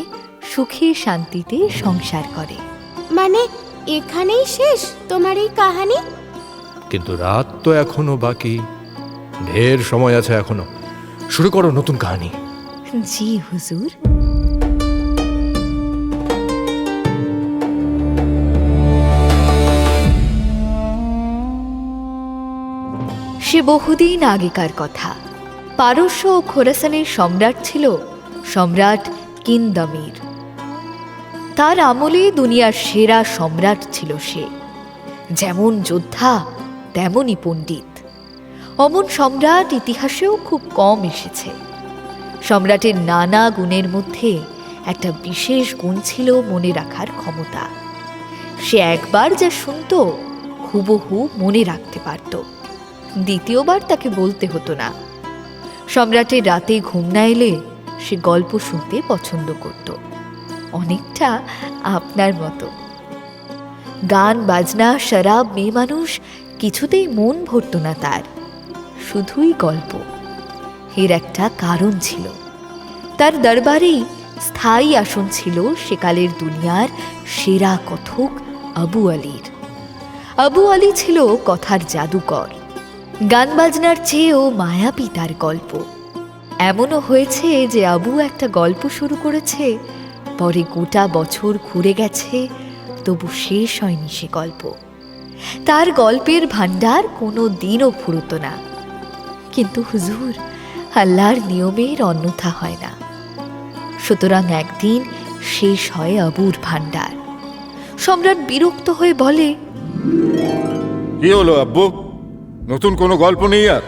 সুখে শান্তিতে সংসার করে। মানে এখানেই শেষ তোমার এই কাহিনী? কিন্তু রাত তো এখনো বাকি, ঢের সময় আছে এখনো। শুরু করো নতুন কাহিনী। জি হুজুর। সে বহুদিন আগেকার কথা। পারস্য ও খোরাসানের সম্রাট ছিল সম্রাট কিনদামির। তার আমলে দুনিয়ার সেরা সম্রাট ছিল সে। যেমন যোদ্ধা তেমনই পণ্ডিত। অমন সম্রাট ইতিহাসেও খুব কম এসেছে। সম্রাটের নানা গুণের মধ্যে একটা বিশেষ গুণ ছিল মনে রাখার ক্ষমতা। সে একবার যা শুনত হুবহু মনে রাখতে পারত। দ্বিতীয়বার তাকে বলতে হতো না। সম্রাটের রাতে ঘুম না এলে সে গল্প শুনতে পছন্দ করত, অনেকটা আপনার মতো। গান বাজনা শরাব মেয়ে মানুষ কিছুতেই মন ভরত না তার, শুধুই গল্প। এর একটা কারণ ছিল। তার দরবারেই স্থায়ী আসন ছিল সেকালের দুনিয়ার সেরা কথক আবু আলীর। আবু আলী ছিল কথার জাদুকর। গান বাজনার চেয়েও মায়াবী তার গল্প। এমনও হয়েছে যে আবু একটা গল্প শুরু করেছে, পরে গোটা বছর ঘুরে গেছে, তবু শেষ হয়নি সে গল্প। তার গল্পের ভাণ্ডার কোনো দিনও ফুরত না। কিন্তু হুজুর, আল্লাহর নিয়মের অন্যথা হয় না। সুতরাং একদিন শেষ হয় আবুর ভাণ্ডার। সম্রাট বিরক্ত হয়ে বলে, কি হলো আব্বু, নতুন কোনো গল্প নেই আর?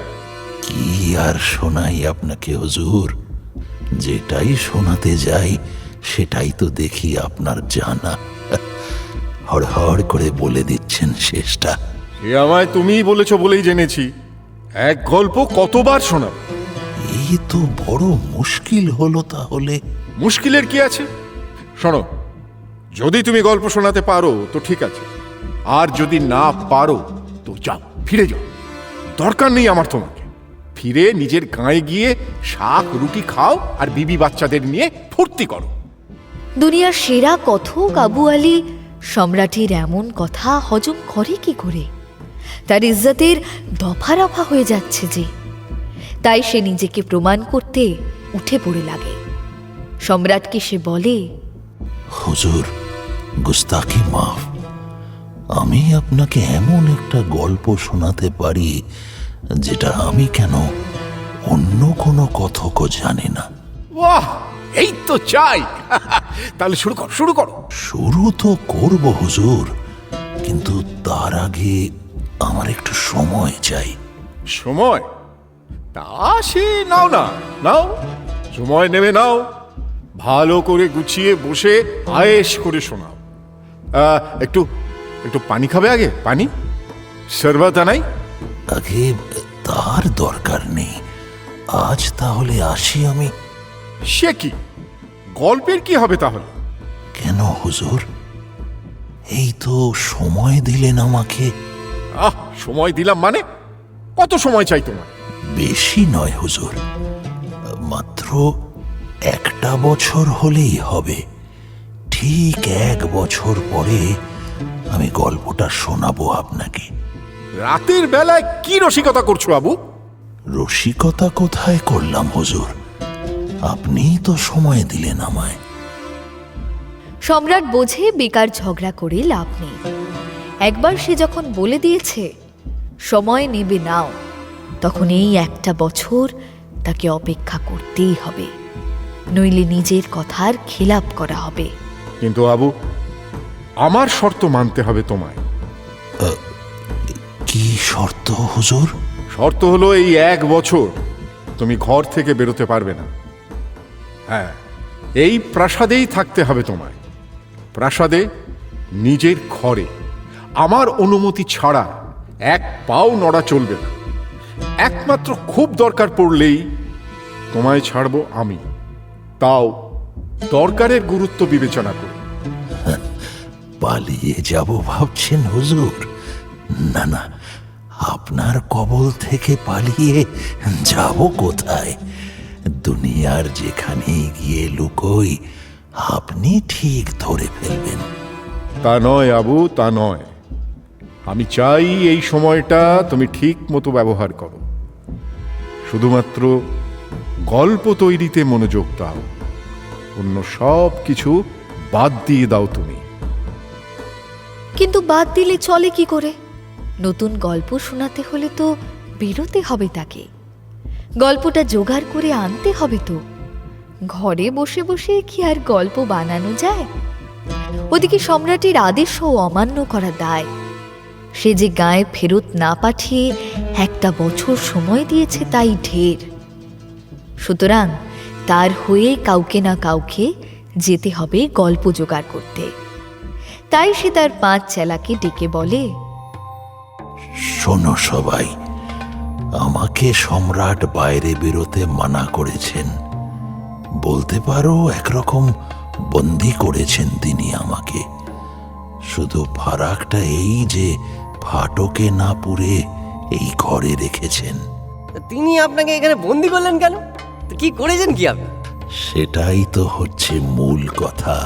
কি আর শোনাই আপনাকে হুজুর, যেটাই শোনাতে যাই সেটাই তো দেখি আপনার জানা। হড়হড় করে বলে দিচ্ছেন শেষটা। এ আমায় তুমিই বলেছ বলেই জেনেছি। এক গল্প কতবার শোনাব? এই তো বড় মুশকিল হলো তাহলে। মুশকিলের কি আছে? শোনো, যদি তুমি গল্প শোনাতে পারো তো ঠিক আছে, আর যদি না পারো তো যাও, ফিরে যাও। দরকার নেই আমার তোমাকে। ফিরে নিজের গাঁয়ে গিয়ে শাক রুটি খাও আর বিবি বাচ্চাদের নিয়ে ফুর্তি করো। দুনিয়ার সেরা কথক আবু আলী সম্রাটের এমন কথা হজম করে কি করে? তার ইজ্জতের দফা রফা হয়ে যাচ্ছে যে। তাই সে নিজেকে প্রমাণ করতে উঠে পড়ে লাগে। সম্রাটকে সে বলে, হুজুর, গুস্তাখি মাফ। আমি আপনাকে এমন একটা গল্প শোনাতে পারি যেটা আমি কেন অন্য কোনো কথকও জানে না। বাহ, এই তো চাই। তাহলে শুরু করো, শুরু করো। শুরু তো করব হুজুর, কিন্তু তার আগে আমার একটু সময় চাই। সময়? তা সে নাও না, নাও, সময় নেবে নাও। ভালো করে গুছিয়ে বসে আয়েশ করে শোনাও। একটু একটু পানি খাবে আগে? পানি, শরবত আনাই? আগে তার দরকার নেই, আজ তাহলে আসি আমি। সে কি, গল্পের কি হবে তাহলে? কেন হুজুর, এই তো সময় দিলেন আমাকে। সময় দিলাম মানে? কত সময় চাই তোমার? বেশি নয় হুজুর, মাত্র 1 বছর হলেই হবে। ঠিক 1 বছর পরে আমি গল্পটা শোনাবো আপনাকে। রাতের বেলায় কি রসিকতা করছো আবু? রসিকতা কোথায় করলাম হুজুর, আপনিই তো সময় দিলেন আমায়। সম্রাট বোঝে বেকার ঝগড়া করে লাভ নেই। একবার সে যখন বলে দিয়েছে সময় নেবে নাও, তখন এই 1 বছর তাকে অপেক্ষা করতেই হবে, নইলে নিজের কথার খেলাপ করা হবে। কিন্তু আবু, আমার শর্ত মানতে হবে তোমায়। কি শর্ত হুজুর? শর্ত হলো এই 1 বছর তুমি ঘর থেকে বেরোতে পারবে না। হ্যাঁ, এই প্রাসাদেই থাকতে হবে তোমায়। প্রাসাদে, নিজের ঘরে, আমার অনুমতি ছাড়া 1 পাও নড়া চলবে না। একমাত্র খুব দরকার পড়লেই তোমায় ছাড়বো আমি, তাও দরকারের গুরুত্ব বিবেচনা করে। পালিয়ে যাব ভাবছেন হুজুর? না না, আপনার কবল থেকে পালিয়ে যাব কোথায়? দুনিয়ার যেখানে গিয়ে লুকোই আপনি ঠিক ধরে ফেলবেন। তা নয় আবু, তা নয়। আমি চাই এই সময়টা তুমি ঠিক মতো ব্যবহার করো। শুধুমাত্র গল্প তৈরিতে মনোযোগ দাও, অন্য সব কিছু বাদ দিয়ে দাও তুমি। কিন্তু বাদ দিলে চলে কি করে? নতুন গল্প শোনাতে হলে তো বেরোতে হবে তাকে, গল্পটা জোগাড় করে আনতে হবে তো। ঘরে বসে বসে কি আর গল্প বানানো যায়? ওদিকে সম্রাটের আদেশও অমান্য করা দায়। সে যে গায়ে ফেরত না পাঠিয়ে 1 বছর সময় দিয়েছে তাই ঢের। সুতরাং তার হয়ে কাউকে না কাউকে যেতে হবে গল্প জোগাড় করতে। তাই সে তার 5 চেলাকে ডেকে বলে, শোনো সবাই, আমাকে সম্রাট বাইরে বেরোতে মানা করেছেন। বলতে পারো একরকম বন্দী করেছেন তিনি আমাকে। শুধু ফারাকটা এই যে ফাটকে না পুরে এই ঘরে রেখেছেন। তিনি আপনাকে এখানে বন্দি করলেন কেন? কি করেছেন কি আপনি? সেটাই তো হচ্ছে মূল কথা।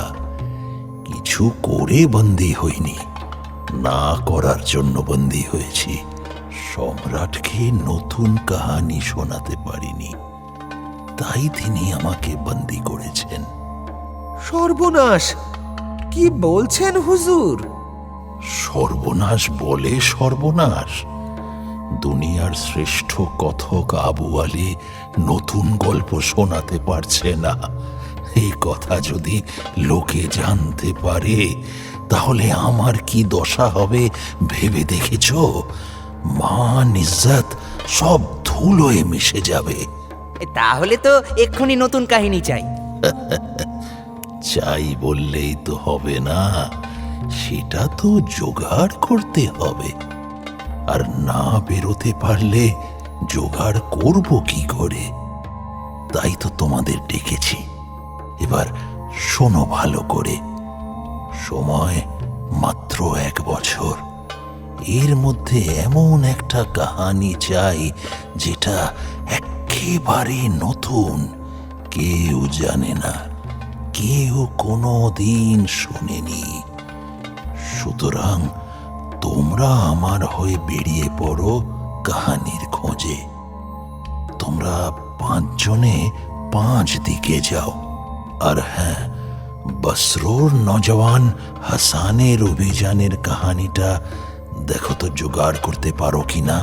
কিছু করে বন্দী হইনি, না করার জন্য বন্দী হয়েছি। সম্রাটকে নতুন কাহানি শোনাতে পারিনি, তাই তিনি আমাকে বন্দী করেছেন। সর্বনাশ! কি বলছেন হুজুর? সর্বনাশ বলে সর্বনাশ! দুনিয়ার শ্রেষ্ঠ কথক আবু আলী নতুন গল্প শোনাতে পারছে না। এই কথা যদি লোকে জানতে পারে তাহলে আমার কি দশা হবে ভেবে দেখেছ? মান ইজ্জত সব ধুলোয় মিশে যাবে। তাহলে তো এক্ষুনি নতুন কাহিনী চাই। চাই বললেই তো হবে না, সেটা তো জোগাড় করতে হবে। আর না বেরোতে পারলে জোগাড় করব কি করে? তাই তো তোমাদের ডেকেছি। এবার শোনো ভালো করে। সময় মাত্র 1 বছর। এর মধ্যে এমন একটা কাহানি চাই যেটা একেবারে নতুন, কেউ জানে না, কেউ কোনো দিন শোনেনি। সুতরাং তোমরা আমার হয়ে বেরিয়ে পড়ো কাহানির খোঁজে। তোমরা 5 জনে 5 দিকে যাও। আর হ্যাঁ, বসরোর নজওয়ান হাসানের অভিযানের কাহানিটা দেখো তো জোগাড় করতে পারো কিনা।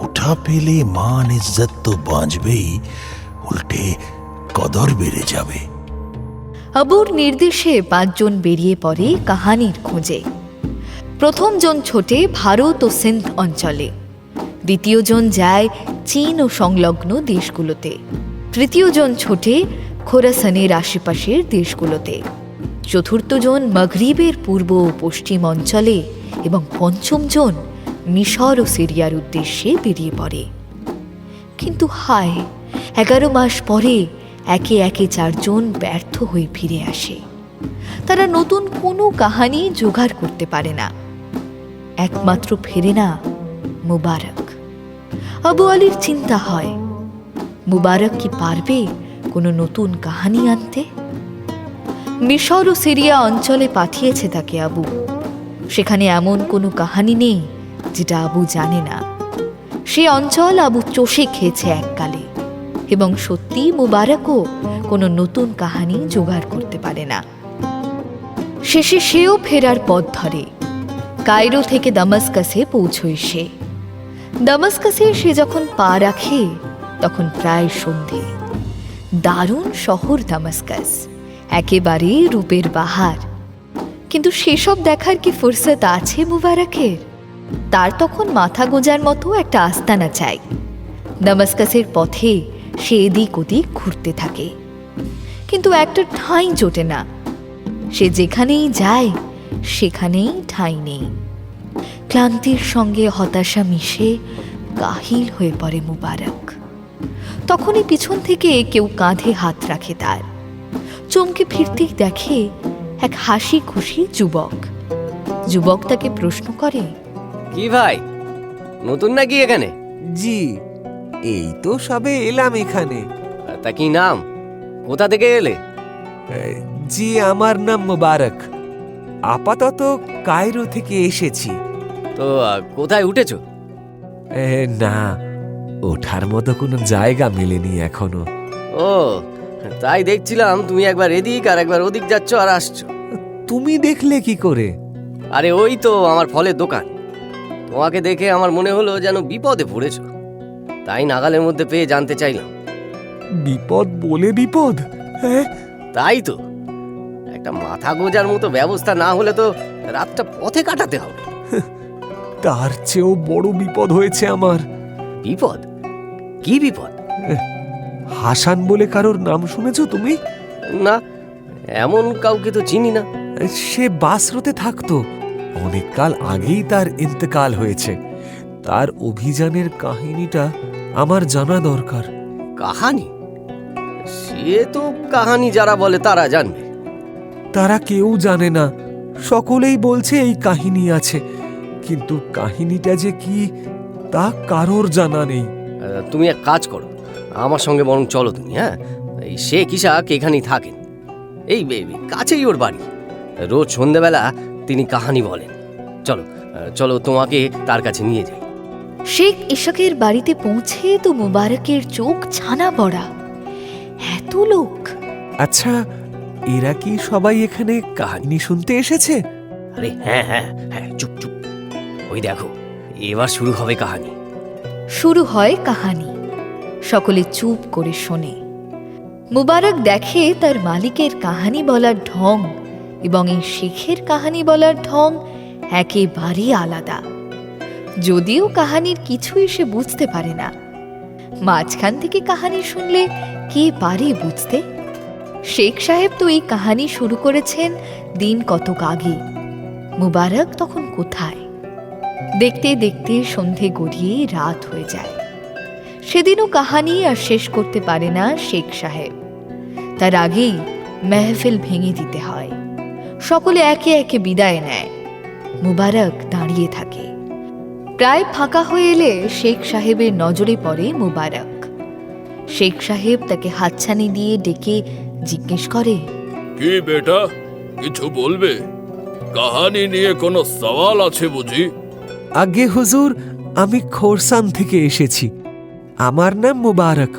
ওটা পেলে মান ইজ্জত তো বাঁচবেই, উল্টে কদর বেড়ে যাবে। আবুর নির্দেশে 5 জন বেরিয়ে পড়ে কাহানির খোঁজে। প্রথম জন ছোটে ভারত ও সিন্ধ অঞ্চলে, দ্বিতীয় জন যায় চীন ও সংলগ্ন দেশগুলোতে, তৃতীয় জন ছোটে খোরাসানের আশেপাশের দেশগুলোতে, চতুর্থ জন মাগরিবের পূর্ব ও পশ্চিম অঞ্চলে এবং পঞ্চম জন মিশর ও সিরিয়ার উদ্দেশ্যে বেরিয়ে পড়ে। কিন্তু হায়, 11 মাস পরে একে একে 4 জন ব্যর্থ হয়ে ফিরে আসে। তারা নতুন কোনো কাহানি জোগাড় করতে পারে না। একমাত্র ফেরে না মুবারক। আবু আলীর চিন্তা হয়, মুবারক কি পারবে কোনো নতুন কাহানি আনতে? মিশর ও সিরিয়া অঞ্চলে পাঠিয়েছে তাকে আবু। সেখানে এমন কোনো কাহানি নেই যেটা আবু জানে না। সে অঞ্চল আবু চষে খেয়েছে এককালে, এবং সত্যি মুবারকও কোনো নতুন কাহানি জোগাড় করতে পারে না। শেষে সেও ফেরার পথ ধরে। কায়রো থেকে দামাস্কাসে পৌঁছয় সে। দামাস্কাসে সে যখন পা রাখে তখন প্রায় সন্ধে। দারুণ শহর দামাস্কাস, একেবারে রূপের বাহার। কিন্তু সেসব দেখার কি ফুরসত আছে মুবারকের? তার তখন মাথা গোজার মতো একটা আস্তানা চাই। দামাস্কাসের পথে সে এদিক ওদিক ঘুরতে থাকে, কিন্তু একটা ঠাঁই জোটে না। সে যেখানেই যায় সেখানেই ঠাঁই নেই। ক্লান্তির সঙ্গে হতাশা মিশে কাহিল হয়ে পড়ে মুবারক। তখনই পিছন থেকে কেউ কাঁধে হাত রাখে তার। চমকে ফিরতেই দেখে এক হাসি খুশি যুবক। যুবক তাকে প্রশ্ন করে, কি ভাই, নতুন নাকি এখানে? জি, এই তো সবে এলাম এখানে। তা কি নাম, কোথা থেকে এলে? জি, আমার নাম মুবারক। আপাতত কায়রো থেকে এসেছি। তো কোথায় উঠেছো? না, ওঠার মতো কোনো জায়গা মেলেনি এখনো। ও, তাই দেখছিলাম তুমি একবার এদিক আর একবার ওদিক যাচ্ছ আর আসছো। তুমি দেখলে কি করে? আরে ওই তো আমার ফলের দোকান। তোমাকে দেখে আমার মনে হলো যেন বিপদে পড়েছো, তাই নাগালের মধ্যে পেয়ে জানতে চাইলাম। বিপদ বলে বিপদ? হ্যাঁ, তাই তো। একটা মাথা গোজার মতো ব্যবস্থা না হলে তো রাতটা পথে কাটাতে হবে। তার চেয়েও বড় বিপদ হয়েছে আমার। বিপদ? কি বিপদ? হাসান বলে কারোর নাম শুনেছো তুমি? না, এমন কাউকে তো চিনি না। সে বাসরতে থাকতো। অনেক কাল আগেই তার ইন্তেকাল হয়েছে। তার অভিযানের কাহিনীটা আমার জানা দরকার। কাহানি? সে তো কাহানি যারা বলে তারা জানবে। তারা কেউ জানে না। সকলেই বলছে এই কাহিনী আছে, কিন্তু কাহিনীটা যে কি তা কারোর জানা নেই। তুমি এক কাজ করো, আমার সঙ্গে বরং চলো তুমি। হ্যাঁ, এই শেখ ইসাক এখানেই থাকেন, এই কাছেই ওর বাড়ি। রোজ সন্ধ্যেবেলা তিনি কাহানি বলেন। চলো চলো, তোমাকে তার কাছে নিয়ে যাই। শেখ ইশাকের বাড়িতে পৌঁছে তো মুবারকের চোখ ছানা পড়া। এত লোক! আচ্ছা, এরা কি সবাই এখানে কাহিনী শুনতে এসেছে? আরে হ্যাঁ হ্যাঁ হ্যাঁ, চুপ চুপ। ওই দেখো, এবার শুরু হবে কাহিনী। শুরু হয় কাহানি। সকলে চুপ করে শোনে। মুবারক দেখে তার মালিকের কাহানি বলার ঢং এবং এই শেখের কাহানি বলার ঢং একেবারে আলাদা। যদিও কাহানির কিছুই সে বুঝতে পারে না। মাঝখান থেকে কাহানি শুনলে কে পারে বুঝতে? শেখ সাহেব তো এই কাহানি শুরু করেছেন দিন কতক আগে। মুবারক তখন কোথায়? দেখতে দেখতে সন্ধে গড়িয়ে রাত হয়ে যায়। সেদিনও কাহানি আর শেষ করতে পারে না শেখ সাহেব। তার আগেই মেহফিল ভেঙে দিতে হয়। সকলে একে একে বিদায় নেয়। মুবারক দাঁড়িয়ে থাকে। প্রায় ফাঁকা হয়ে এলে শেখ সাহেবের নজরে পড়ে মুবারক। শেখ সাহেব তাকে হাতছানি দিয়ে ডেকে জিজ্ঞেস করে, কি বেটা, কিছু বলবে? কাহানি নিয়ে কোনো সওয়াল আছে বুঝি? আগে হুজুর, আমি খোরসান থেকে এসেছি। আমার নাম মুবারক।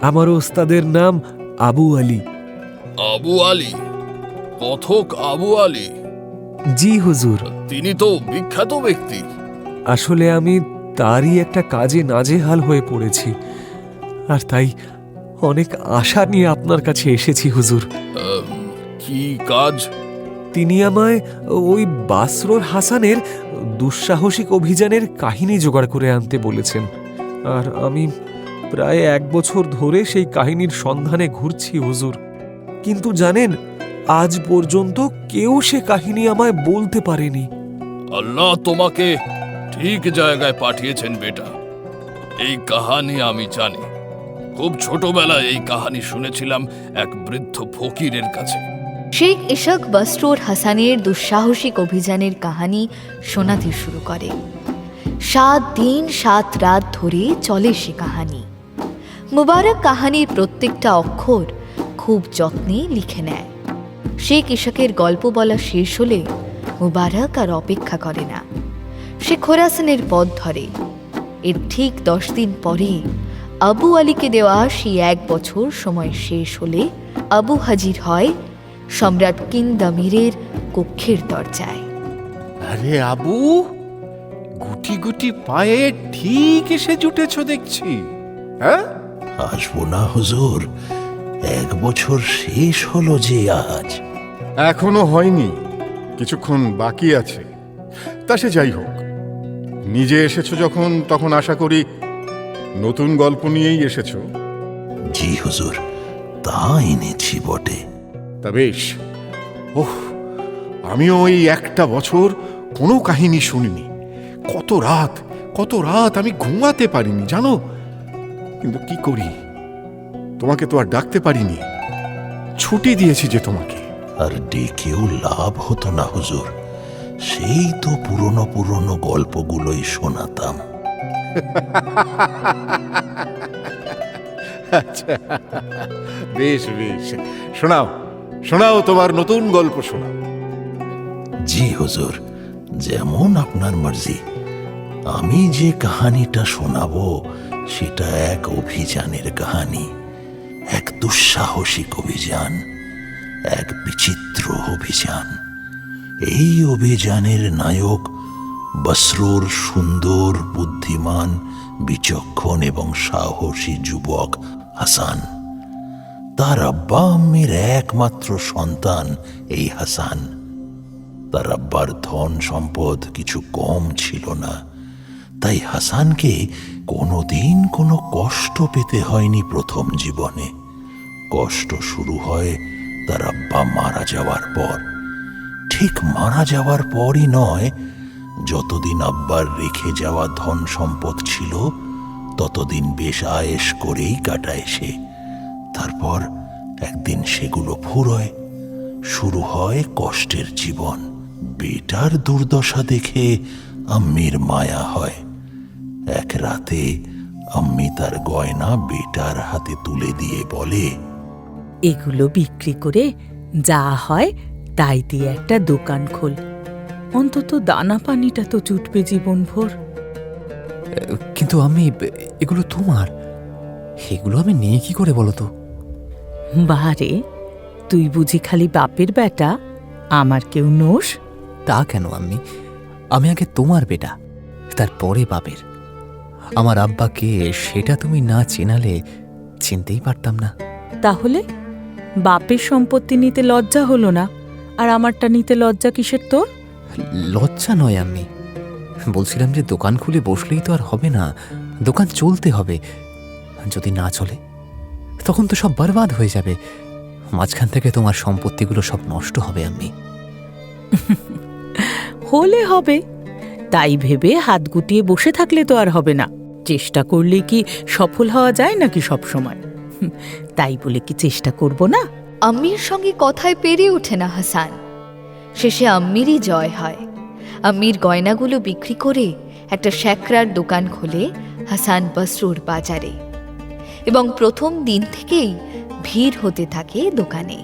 আমার ওস্তাদের নাম আবু আলী। আবু আলী? কথক আবু আলী? জি হুজুর। তিনি তো বিখ্যাত ব্যক্তি। আসলে আমি তারই একটা কাজে নাজেহাল হয়ে পড়েছি, আর তাই অনেক আশা নিয়ে আপনার কাছে এসেছি হুজুর। কি কাজ? তিনি আমায় ওই বাসরোর হাসানের দুঃসাহসিক অভিযানের কাহিনী জোগাড় করে আনতে বলেছেন, আর আমি প্রায় 1 বছর ধরে সেই কাহিনীর সন্ধানে ঘুরছি হুজুর। কিন্তু জানেন, আজ পর্যন্ত কেউ সে কাহিনী আমায় বলতে পারেনি। আল্লাহ তোমাকে ঠিক জায়গায় পাঠিয়েছেন বেটা। এই কাহানি আমি জানি। খুব ছোটবেলায় এই কাহানি শুনেছিলাম এক বৃদ্ধ ফকিরের কাছে। শেখ ইশাক বাসরোর হাসানের দুঃসাহসিক অভিযানের কাহানি শোনাতে শুরু করে। 7 দিন 7 রাত ধরে চলে সে কাহানি। মুবারক কাহানির প্রত্যেকটা অক্ষর খুব যত্নে লিখে নেয়। শেখ ইশাকের গল্প বলা শেষ হলে মুবারক আর অপেক্ষা করে না। সে খোরাসানের পথ ধরে। এর ঠিক 10 দিন পরে আবু আলীকে দেওয়া সেই 1 বছর সময় শেষ হলে আবু হাজির হয় সম্রাট কিন্দামিরের কক্ষের দরজায়। আরে আবু, গুটি গুটি পায়ে ঠিক এসে জুটেছ দেখছি। হ্যাঁ, আসবো না হুজুর, 1 বছর শেষ হলো যে আজ। এখনো হয়নি, কিছুক্ষণ বাকি আছে। তা সে যাই হোক, নিজে এসেছো যখন, তখন আশা করি নতুন গল্প নিয়েই এসেছো। জি হুজুর, তা এনেছি বটে। তা বেশ। ওহ, আমিও ওই 1টা বছর কোনো কাহিনী শুনিনি। কত রাত আমি ঘুমাতে পারিনি জানো। কিন্তু কি করি, তোমাকে তো আর ডাকতে পারিনি। ছুটি দিয়েছি যে তোমাকে। আর ডেকেও লাভ হতো না হুজুর, সেই তো পুরনো গল্পগুলোই শোনাতাম। আচ্ছা, বেশ বেশ, শোনাও শোনাও, তোমার নতুন গল্প শোনাও। জি হুজুর, যেমন আপনার মর্জি। আমি যে কাহানিটা শোনাবো সেটা এক অভিযানের কাহানি, এক দুঃসাহসিক অভিযান, এক বিচিত্র অভিযান। এই অভিযানের নায়ক বসরোর সুন্দর, বুদ্ধিমান, বিচক্ষণ এবং সাহসী যুবক হাসান। তার আব্বা আম্মির একমাত্র সন্তান এই হাসান। তার আব্বার ধন সম্পদ কিছু কম ছিল না, তাই হাসানকে কোনোদিন কোনো কষ্ট পেতে হয়নি প্রথম জীবনে। কষ্ট শুরু হয় তার আব্বা মারা যাওয়ার পর। ঠিক মারা যাওয়ার পরই নয়, যতদিন আব্বার রেখে যাওয়া ধন সম্পদ ছিল ততদিন বেশ আয়েশ করেই কাটায় সে। তারপর একদিন সেগুলো ফুরোয়, শুরু হয় কষ্টের জীবন। বেটার দুর্দশা দেখে আম্মির মায়া হয়। এক রাতে আম্মি তার গয়না বেটার হাতে তুলে দিয়ে বলে, এগুলো বিক্রি করে যা হয় তাই দিয়ে একটা দোকান খোল, অন্তত দানা পানিটা তো জুটবে জীবনভর। কিন্তু আমি এগুলো তোমার, এগুলো আমি নিয়ে কি করে বলো তো? বারে, তুই বুঝি খালি বাপের বেটা, আমার কেউ নোস? তা কেন আম্মি, আমি আগে তোমার বেটা, তারপরে বাপের। আমার আব্বাকে সেটা তুমি না চেনালে চিনতেই পারতাম না। তাহলে বাপের সম্পত্তি নিতে লজ্জা হলো না, আর আমারটা নিতে লজ্জা কিসের তোর? লজ্জা নয় আম্মি, বলছিলাম যে দোকান খুলে বসলেই তো আর হবে না, দোকান চলতে হবে। যদি না চলে তখন তো সব বরবাদ হয়ে যাবে, মাঝখান থেকে তোমার সম্পত্তিগুলো সব নষ্ট হবে আম্মি। হলে হবে, তাই ভেবে হাত গুটিয়ে বসে থাকলে তো আর হবে না। চেষ্টা করলে কি সফল হওয়া যায় নাকি সব সময়? তাই বলে কি চেষ্টা করব না? আম্মির সঙ্গে কথায় পেরে ওঠে না হাসান। শেষে আম্মিরই জয় হয়। আম্মির গয়নাগুলো বিক্রি করে একটা শ্যাকরার দোকান খোলে হাসান বসরুর বাজারে, এবং প্রথম দিন থেকেই ভিড় হতে থাকে দোকানে।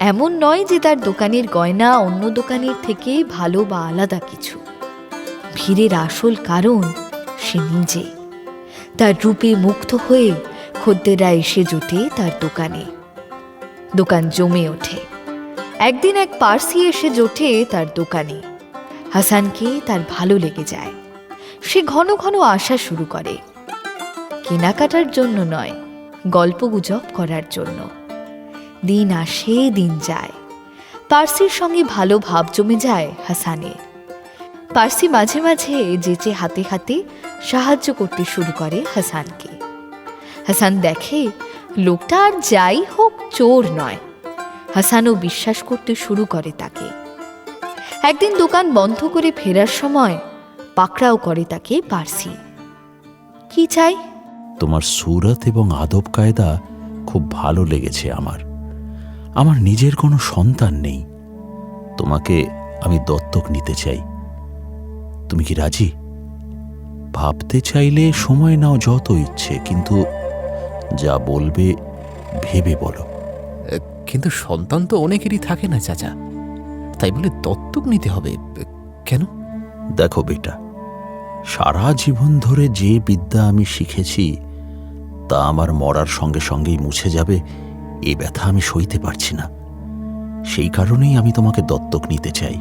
এমন নয় যে তার দোকানের গয়না অন্য দোকানের থেকে ভালো বা আলাদা কিছু। ভিড়ের আসল কারণ সে নিজে। তার রূপে মুগ্ধ হয়ে খদ্দেররা এসে জোটে তার দোকানে। দোকান জমে ওঠে। একদিন এক পার্সি এসে জোটে তার দোকানে। হাসানকে তার ভালো লেগে যায়। সে ঘন ঘন আসা শুরু করে, কেনাকাটার জন্য নয়, গল্পগুজব করার জন্য। দিন আসে দিন যায়, পার্সির সঙ্গে ভালো ভাব জমে যায় হাসানের। পার্সি মাঝে মাঝে যেচে হাতে হাতে সাহায্য করতে শুরু করে হাসানকে। হাসান দেখে লোকটা আর যাই হোক চোর নয়। হাসানও বিশ্বাস করতে শুরু করে তাকে। একদিন দোকান বন্ধ করে ফেরার সময় পাকড়াও করে তাকে পার্সি। কি চাই? তোমার সুরত এবং আদব কায়দা খুব ভালো লেগেছে আমার। আমার নিজের কোনো সন্তান নেই, তোমাকে আমি দত্তক নিতে চাই। তুমি কি রাজি? ভাবতে চাইলে সময় নাও যত ইচ্ছে, কিন্তু যা বলবে ভেবে বলো। কিন্তু সন্তান তো অনেকেরই থাকে না চাচা, তাই বলে দত্তক নিতে হবে কেন? দেখো বেটা, সারা জীবন ধরে যে বিদ্যা আমি শিখেছি তা আমার মরার সঙ্গে সঙ্গেই মুছে যাবে, এ ব্যথা আমি সইতে পারছি না। সেই কারণেই আমি তোমাকে দত্তক নিতে চাই।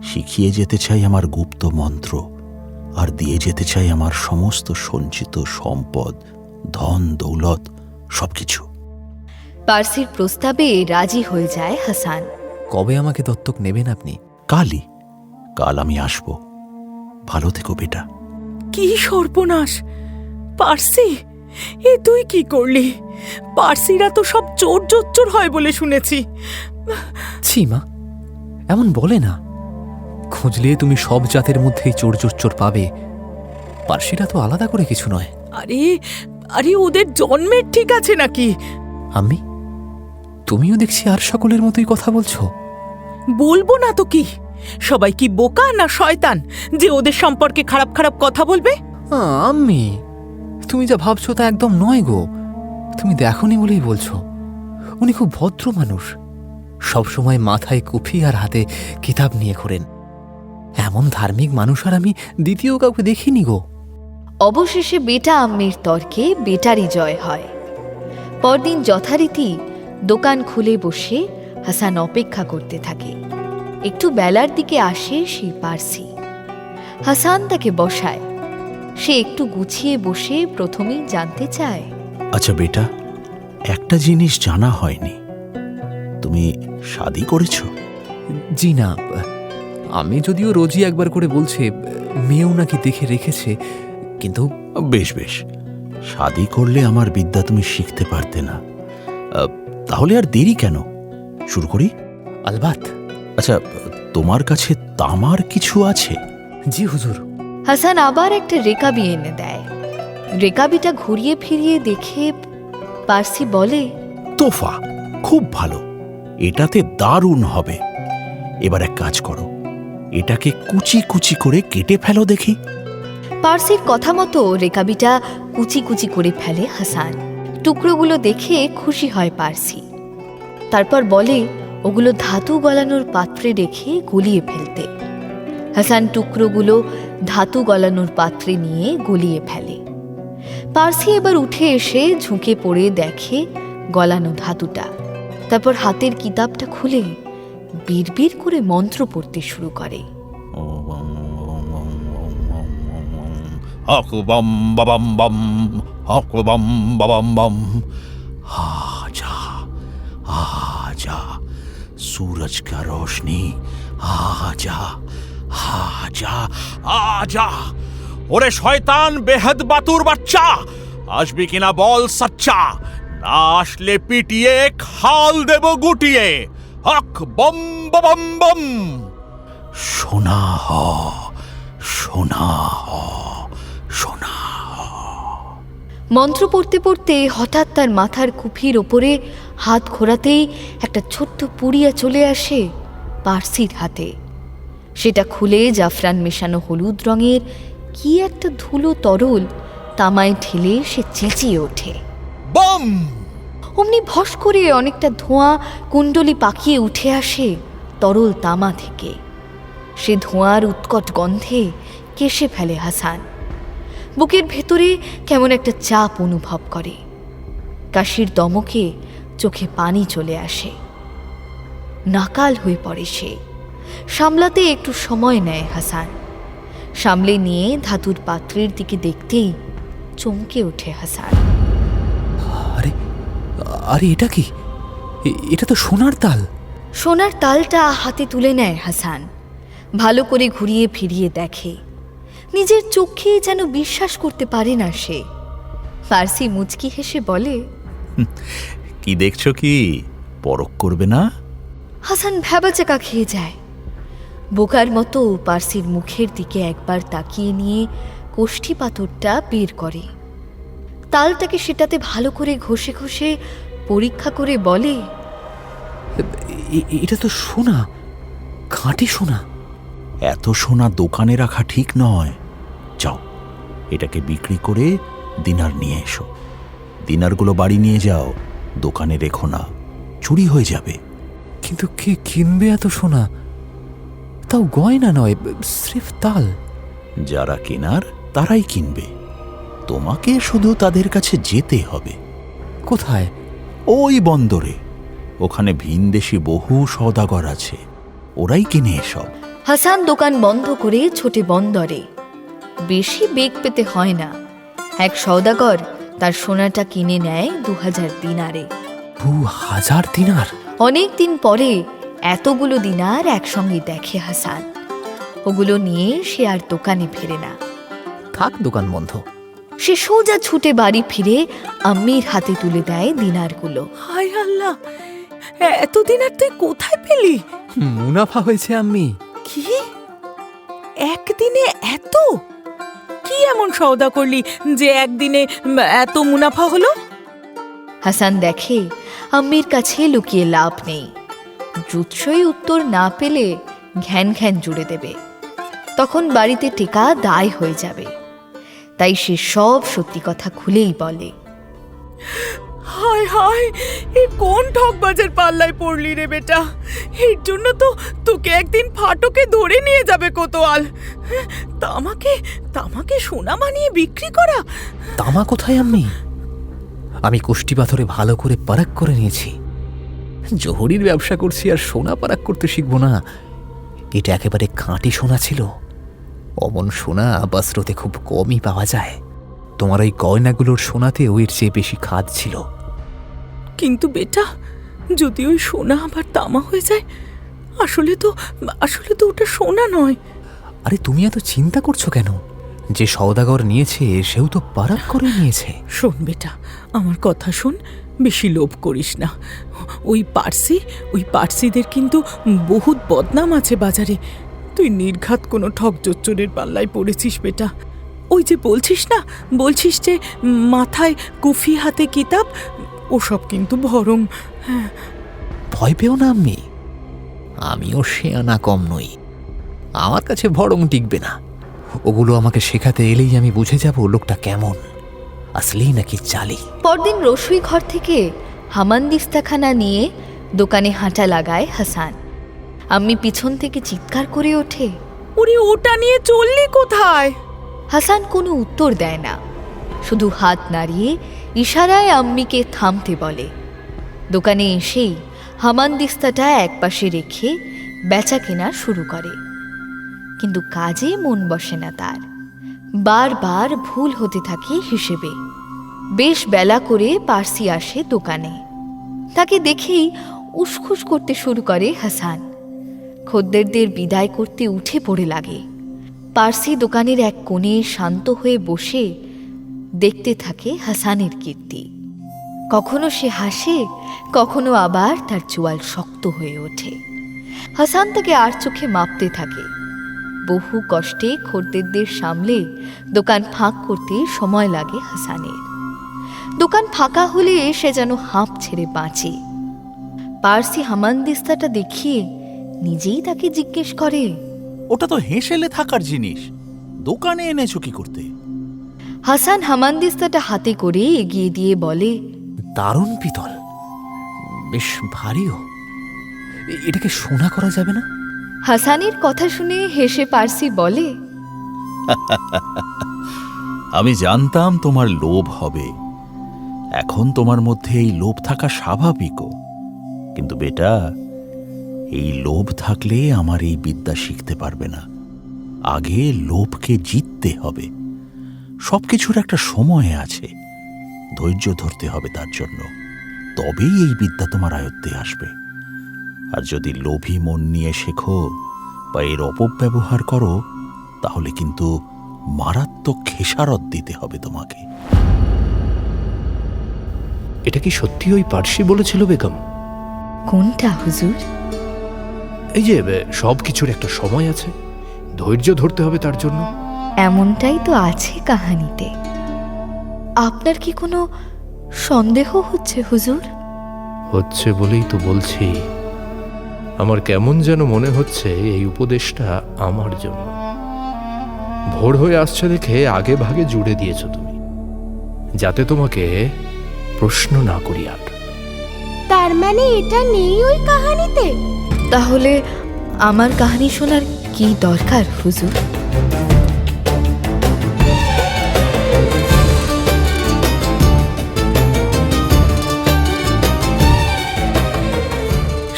শিখিয়ে যেতে চাই আমার গুপ্ত মন্ত্র, আর দিয়ে যেতে চাই আমার সমস্ত সঞ্চিত সম্পদ, ধন দৌলত, সবকিছু। পার্সির প্রস্তাবে রাজি হয়ে যায় হাসান। কবে আমাকে দত্তক নেবেন আপনি? কালই। কাল আমি আসব। ভালো থেকো বেটা। কি সর্বনাশ! পার্সি, এ তুই কি করলি? পার্সিরা তো সব চোর জোচ্চোর হয় বলে শুনেছি। ছি মা, এমন বলে না। খুঁজলে তুমি সব জাতের মধ্যেই চোর চোর পাবে, পার্সিরা তো আলাদা করে কিছু নয়। আরে আরে, ওদের জন্মের ঠিক আছে নাকি? আম্মি, তুমিও দেখছি আর সকলের মতোই কথা বলছো। বলবো না তো কি? সবাই কি বোকা না শয়তান যে ওদের সম্পর্কে খারাপ খারাপ কথা বলবে? আম্মি, তুমি যা ভাবছো তা একদম নয় গো। তুমি দেখোনি বলেই বলছো। উনি খুব ভদ্র মানুষ, সবসময় মাথায় কুফি আর হাতে কিতাব নিয়ে ঘোরেন। এমন ধার্মিক মানুষ আর আমি দ্বিতীয় কাউকে দেখিনি গো। অবশেষে বেটা আম্মির তর্কে বেটারই জয় হয়। পরদিন যথারীতি দোকান খুলে বসে হাসান অপেক্ষা করতে থাকে। একটু বেলার দিকে আসে সেই পার্সি। হাসান তাকে বসায়। সে একটু গুছিয়ে বসে প্রথমেই জানতে চায়, আচ্ছা বেটা, একটা জিনিস জানা হয়নি, তুমি শাদী করেছো? জি না, আমি যদিও রোজই একবার করে বলছে, মেয়েও নাকি দেখে রেখেছে, কিন্তু বেশ বেশ, শাদী করলে আমার বিদ্যা তুমি শিখতে পারতে না। তাহলে আর দেরি কেন, শুরু করি? আলবাত। আচ্ছা, তোমার কাছে তামার কিছু আছে? জি হুজুর। হাসান আবার একটা রেকাবি এনে দেয়। রেকাবিটা ঘুরিয়ে ফিরিয়ে দেখে পার্সি বলে, তোফা, খুব ভালো, এটাতে দারুণ হবে। এবার এক কাজ করো, এটাকে কুচি কুচি করে কেটে ফেলো দেখি। পার্সির কথা মতো রেকাবিটা কুচি কুচি করে ফেলে হাসান। টুকরোগুলো দেখে খুশি হয় পার্সি। তারপর বলে ওগুলো ধাতু গলানোর পাত্রে রেখে গলিয়ে ফেলতে। হাসান টুকরোগুলো ধাতু গলানোর পাত্রে নিয়ে গলিয়ে ফেলে। পার্সি এবার উঠে এসে ঝুঁকে পড়ে দেখে গলানো ধাতুটা, তারপর হাতের কিতাবটা খুলে বিড়বিড় করে মন্ত্র পড়তে শুরু করে। হক বম বাবাম বম, হক বম বাবাম বম। आजा आजा सूरज का रोशनी, आजा आजा आजा। ওরে শয়তান বেহাদ বাতুর বাচ্চা, আসবি কিনা বল সচ্চা, না আসলে পিটিয়ে খাল দেব গুটিয়ে। হক বম বম বম। সোনা হ সোনা হ সোনা। মন্ত্র পড়তে পড়তে হঠাৎ তার মাথার কুফির ওপরে হাত ঘোরাতেই একটা ছোট্ট পুড়িয়া চলে আসে পার্সির হাতে। সেটা খুলে জাফরান মেশানো হলুদ রঙের কি একটা ধুলো তরল তামায় ঢেলে সে চেঁচিয়ে ওঠে, বম! অমনি ভস করে অনেকটা ধোঁয়া কুণ্ডলি পাকিয়ে উঠে আসে তরল তামা থেকে। সে ধোঁয়ার উৎকট গন্ধে কেশে ফেলে হাসান। বুকের ভেতরে কেমন একটা চাপ অনুভব করে। কাশির দমকে চোখে পানি চলে আসে। নাকাল হয়ে পড়ে সে। সামলাতে একটু সময় নেয় হাসান। সামলে নিয়ে ধাতুর পাত্রের দিকে দেখতেই চমকে ওঠে হাসান। আরে আরে এটা কি? এটা তো সোনার তাল। সোনার তালটা হাতে তুলে নেয় হাসান। ভালো করে ঘুরিয়ে ফিরিয়ে দেখে। নিজের চোখে যেন বিশ্বাস করতে পারে না সে। পার্সি মুচকি হেসে বলে, কি দেখছো কি? পরখ করবে না? হাসান ভ্যাবাচাকা খেয়ে যায়। বোকার মতো পার্সির মুখের দিকে একবার তাকিয়ে নিয়ে কোষ্ঠী পাথরটা বের করে। তালটাকে সেটাতে ভালো করে ঘষে ঘষে পরীক্ষা করে বলে, এটা তো সোনা, খাঁটি সোনা। এত সোনা দোকানে রাখা ঠিক নয়। যাও, এটাকে বিক্রি করে দিনার নিয়ে এসো। দিনারগুলো বাড়ি নিয়ে যাও, দোকানে রেখো না, চুরি হয়ে যাবে। কিন্তু কে কিনবে এত সোনা? তাও গয়না নয়, স্রেফ তাল। যারা কেনার তারাই কিনবে, তোমাকে শুধু তাদের কাছে যেতে হবে। কোথায়? ওই বন্দরে। ওখানে ভিনদেশি বহু সওদাগর আছে, ওরাই কিনে এসব। হাসান দোকান বন্ধ করে ছোটে বন্দরে। বেশি বেগ পেতে হয় না। এক সওদাগর তার সোনাটা কিনে নেয় 2000 দিনারে। 2000 দিনার? অনেক দিন পরে এতগুলো দিনার একসঙ্গে দেখে হাসান। ওগুলো নিয়ে সে আর দোকানে ফেরে না। থাক দোকান বন্ধ। সে সোজা ছুটে বাড়ি ফিরে আম্মির হাতে তুলে দেয় দিনারগুলো। হায় আল্লাহ, এত দিনার তুই কোথায় পেলি? মুনাফা হয়েছে আম্মি। কি একদিনে এত? কি এমন সওদা করলি যে একদিনে এত মুনাফা হলো? হাসান দেখে আম্মির কাছে লুকিয়ে লাভ নেই। জুৎসই উত্তর না পেলে ঘ্যান ঘ্যান জুড়ে দেবে, তখন বাড়িতে টেকা দায় হয়ে যাবে। তাই সে সব সত্যি কথা খুলেই বলে। হায় হায়, এ কোন ঠকবাজের পাল্লায় পড়লি রে বেটা? এর জন্য তো তোকে একদিন ফাটকে ধরে নিয়ে যাবে কোতোয়াল। তামাকে সোনা বানিয়ে বিক্রি করা? তামা কোথায় আম্মি? আমি কোষ্ঠী পাথরে ভালো করে পারাক করে নিয়েছি। জহরির ব্যবসা করছি আর সোনা পারাক করতে শিখবো না? এটা একেবারে খাঁটি সোনা ছিল। অমন সোনা বাসরতে খুব কমই পাওয়া যায়। তোমার ওই গয়নাগুলোর সোনাতে ওর চেয়ে বেশি খাদ ছিল। কিন্তু বেটা, যদি ওই সোনা আবার তামা হয়ে যায়, আসলে তো ওটা সোনা নয়। আরে তুমি এত চিন্তা করছো কেন? যে সওদাগর নিয়েছে সেও তো পারাক করে নিয়েছে। শোন বেটা, আমার কথা শোন, বেশি লোভ করিস না। ওই পার্সিদের কিন্তু বহুত বদনাম আছে বাজারে। তুই নির্ঘাত কোনো ঠক জোচ্চরের পাল্লায় পড়েছিস বেটা। ওই যে বলছিস যে মাথায় কুফি হাতে কিতাব, ওসব কিন্তু ভরং। হ্যাঁ, ভয় পেও না আম্মি, আমিও শেয়ানা কম নই। আমার কাছে ভরং টিকবে না। ওগুলো আমাকে শেখাতে এলেই আমি বুঝে যাব লোকটা কেমন, আসলেই নাকি চালি। পরদিন রসুই ঘর থেকে হামানদিস্তাখানা নিয়ে দোকানে হাঁটা লাগায় হাসান। আম্মি পিছন থেকে চিৎকার করে ওঠে, ওরে ওটা নিয়ে চললি কোথায়? হাসান কোনো উত্তর দেয় না, শুধু হাত নাড়িয়ে ইশারায় আম্মিকে থামতে বলে। দোকানে এসেই হামানদিস্তাটা একপাশে রেখে বেচা কেনা শুরু করে, কিন্তু কাজে মন বসে না তার। বারবার ভুল হতে থাকে হিসেবে। বেশ বেলা করে পার্সি আসে দোকানে। তাকে দেখেই উসখুস করতে শুরু করে হাসান। খদ্দেরদের বিদায় করতে উঠে পড়ে লাগে। পার্সি দোকানের এক কোণে শান্ত হয়ে বসে দেখতে থাকে হাসানের কীর্তি। কখনো সে হাসে, কখনো আবার তার চোয়াল শক্ত হয়ে ওঠে। হাসান তাকে আর চোখে মাপতে থাকে। বহু কষ্টে খদ্দেরদের সামলে দোকান ফাঁক করতে সময় লাগে হাসানের। দোকান ফাঁকা হলে সে যেন হাঁপ ছেড়ে বাঁচে। পার্সি হামানদিস্তাটা দেখিয়ে নিজেই তাকে জিজ্ঞেস করে, ওটা তো হেঁসেলে থাকার জিনিস, দোকানে এনেছো কি করতে? হাসান হামানদিস্তাটা হাতে করে এগিয়ে দিয়ে বলে, দারুণ পিতল, বেশ ভারীও। এটাকে সোনা করা যাবে না? হাসানের কথা শুনে হেসে পার্সি বলে, আমি জানতাম তোমার লোভ হবে। এখন তোমার মধ্যে এই লোভ থাকা স্বাভাবিকও, কিন্তু বেটা, এই লোভ থাকলে আমার এই বিদ্যা শিখতে পারবে না। আগে লোভকে জিততে হবে। সবকিছুর একটা সময় আছে, ধৈর্য ধরতে হবে তার জন্য, তবেই এই বিদ্যা তোমার আয়ত্তে আসবে। আর যদি লোভী মন নিয়ে শেখো বা এর অপব্যবহার করো, তাহলে কিন্তু মারাত্মক খেসারত দিতে হবে তোমাকে। এটা কি সত্যি ওই পার্সি বলেছিল বেগম? কোনটা হুজুর? এই যে সব কিছুর একটা সময় আছে, ধৈর্য ধরতে হবে তার জন্য। এমনটাই তো আছে কাহানিতে। আপনার কি কোনো সন্দেহ হচ্ছে হুজুর? হচ্ছে বলেই তো বলছি। আমার কেমন যেন মনে হচ্ছে এই উপদেশটা আমার জন্য। ভোর হয়ে আসছে দেখে আগে ভাগে জুড়ে দিয়েছ তুমি, যাতে তোমাকে প্রশ্ন না করি আর। তার মানে এটা নেই ওই কাহানিতে? তাহলে আমার কাহিনী শোনার কি দরকার হুজুর?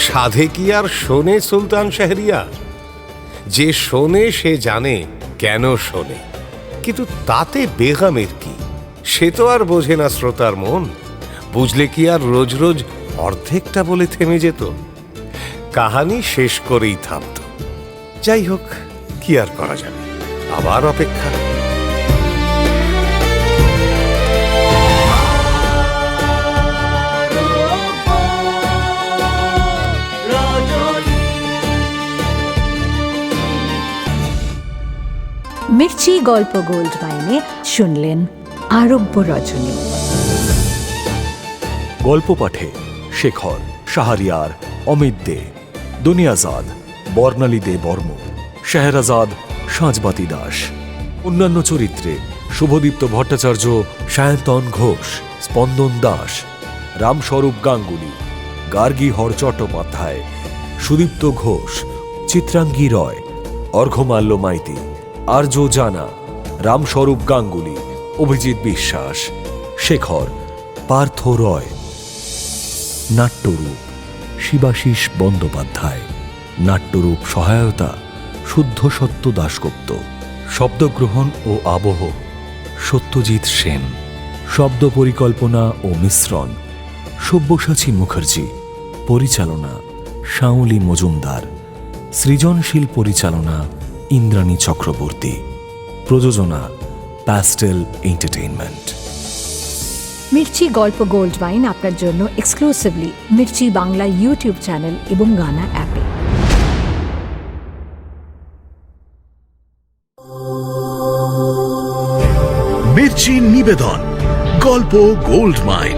সাধে কি আর শোনে সুলতান শাহরিয়ার? যে শোনে সে জানে কেন শোনে, কিন্তু তাতে বেগামের কি? সে তো আর বোঝে না শ্রোতার মন। বুঝলে কি আর রোজ রোজ অর্ধেকটা বলে থেমে যেত? কাহানি শেষ করেই থামত। যাই হোক, কি আর করা যাবে, আবার অপেক্ষা। মির্চি গল্প গোল্ড মাইনে শুনলেন আরব্য রজনী। গল্প পাঠে শেখর, শাহরিয়ার, অমিত দে, দুনিয়াজাদ, বর্ণালী দে বর্ম, শেহরাজাদ, সাঁজবাতি দাস। অন্যান্য চরিত্রে শুভদীপ্ত ভট্টাচার্য, সায়ন্তন ঘোষ, স্পন্দন দাস, রামস্বরূপ গাঙ্গুলি, গার্গী হর চট্টোপাধ্যায়, সুদীপ্ত ঘোষ, চিত্রাঙ্গী রয়, অর্ঘ্যমাল্য মাইতি, আর্য জানা, রামস্বরূপ গাঙ্গুলি, অভিজিৎ বিশ্বাস, শেখর, পার্থ রয়। নাট্যরূপ শিবাশিস বন্দ্যোপাধ্যায়। নাট্যরূপ সহায়তা শুদ্ধ সত্য দাশগুপ্ত। শব্দগ্রহণ ও আবহ সত্যজিৎ সেন। শব্দ পরিকল্পনা ও মিশ্রণ সব্যসাচী মুখার্জি। পরিচালনা শাওলি মজুমদার। সৃজনশীল পরিচালনা ইন্দ্রাণী চক্রবর্তী। প্রযোজনা প্যাস্টেল এন্টারটেইনমেন্ট। মির্চি গল্প গোল্ড ওয়াইন আপনার জন্য exclusively Mirchi Bangla YouTube channel এবং গানা অ্যাপে। মির্চি নিবেদন গল্প গোল্ড মাইন।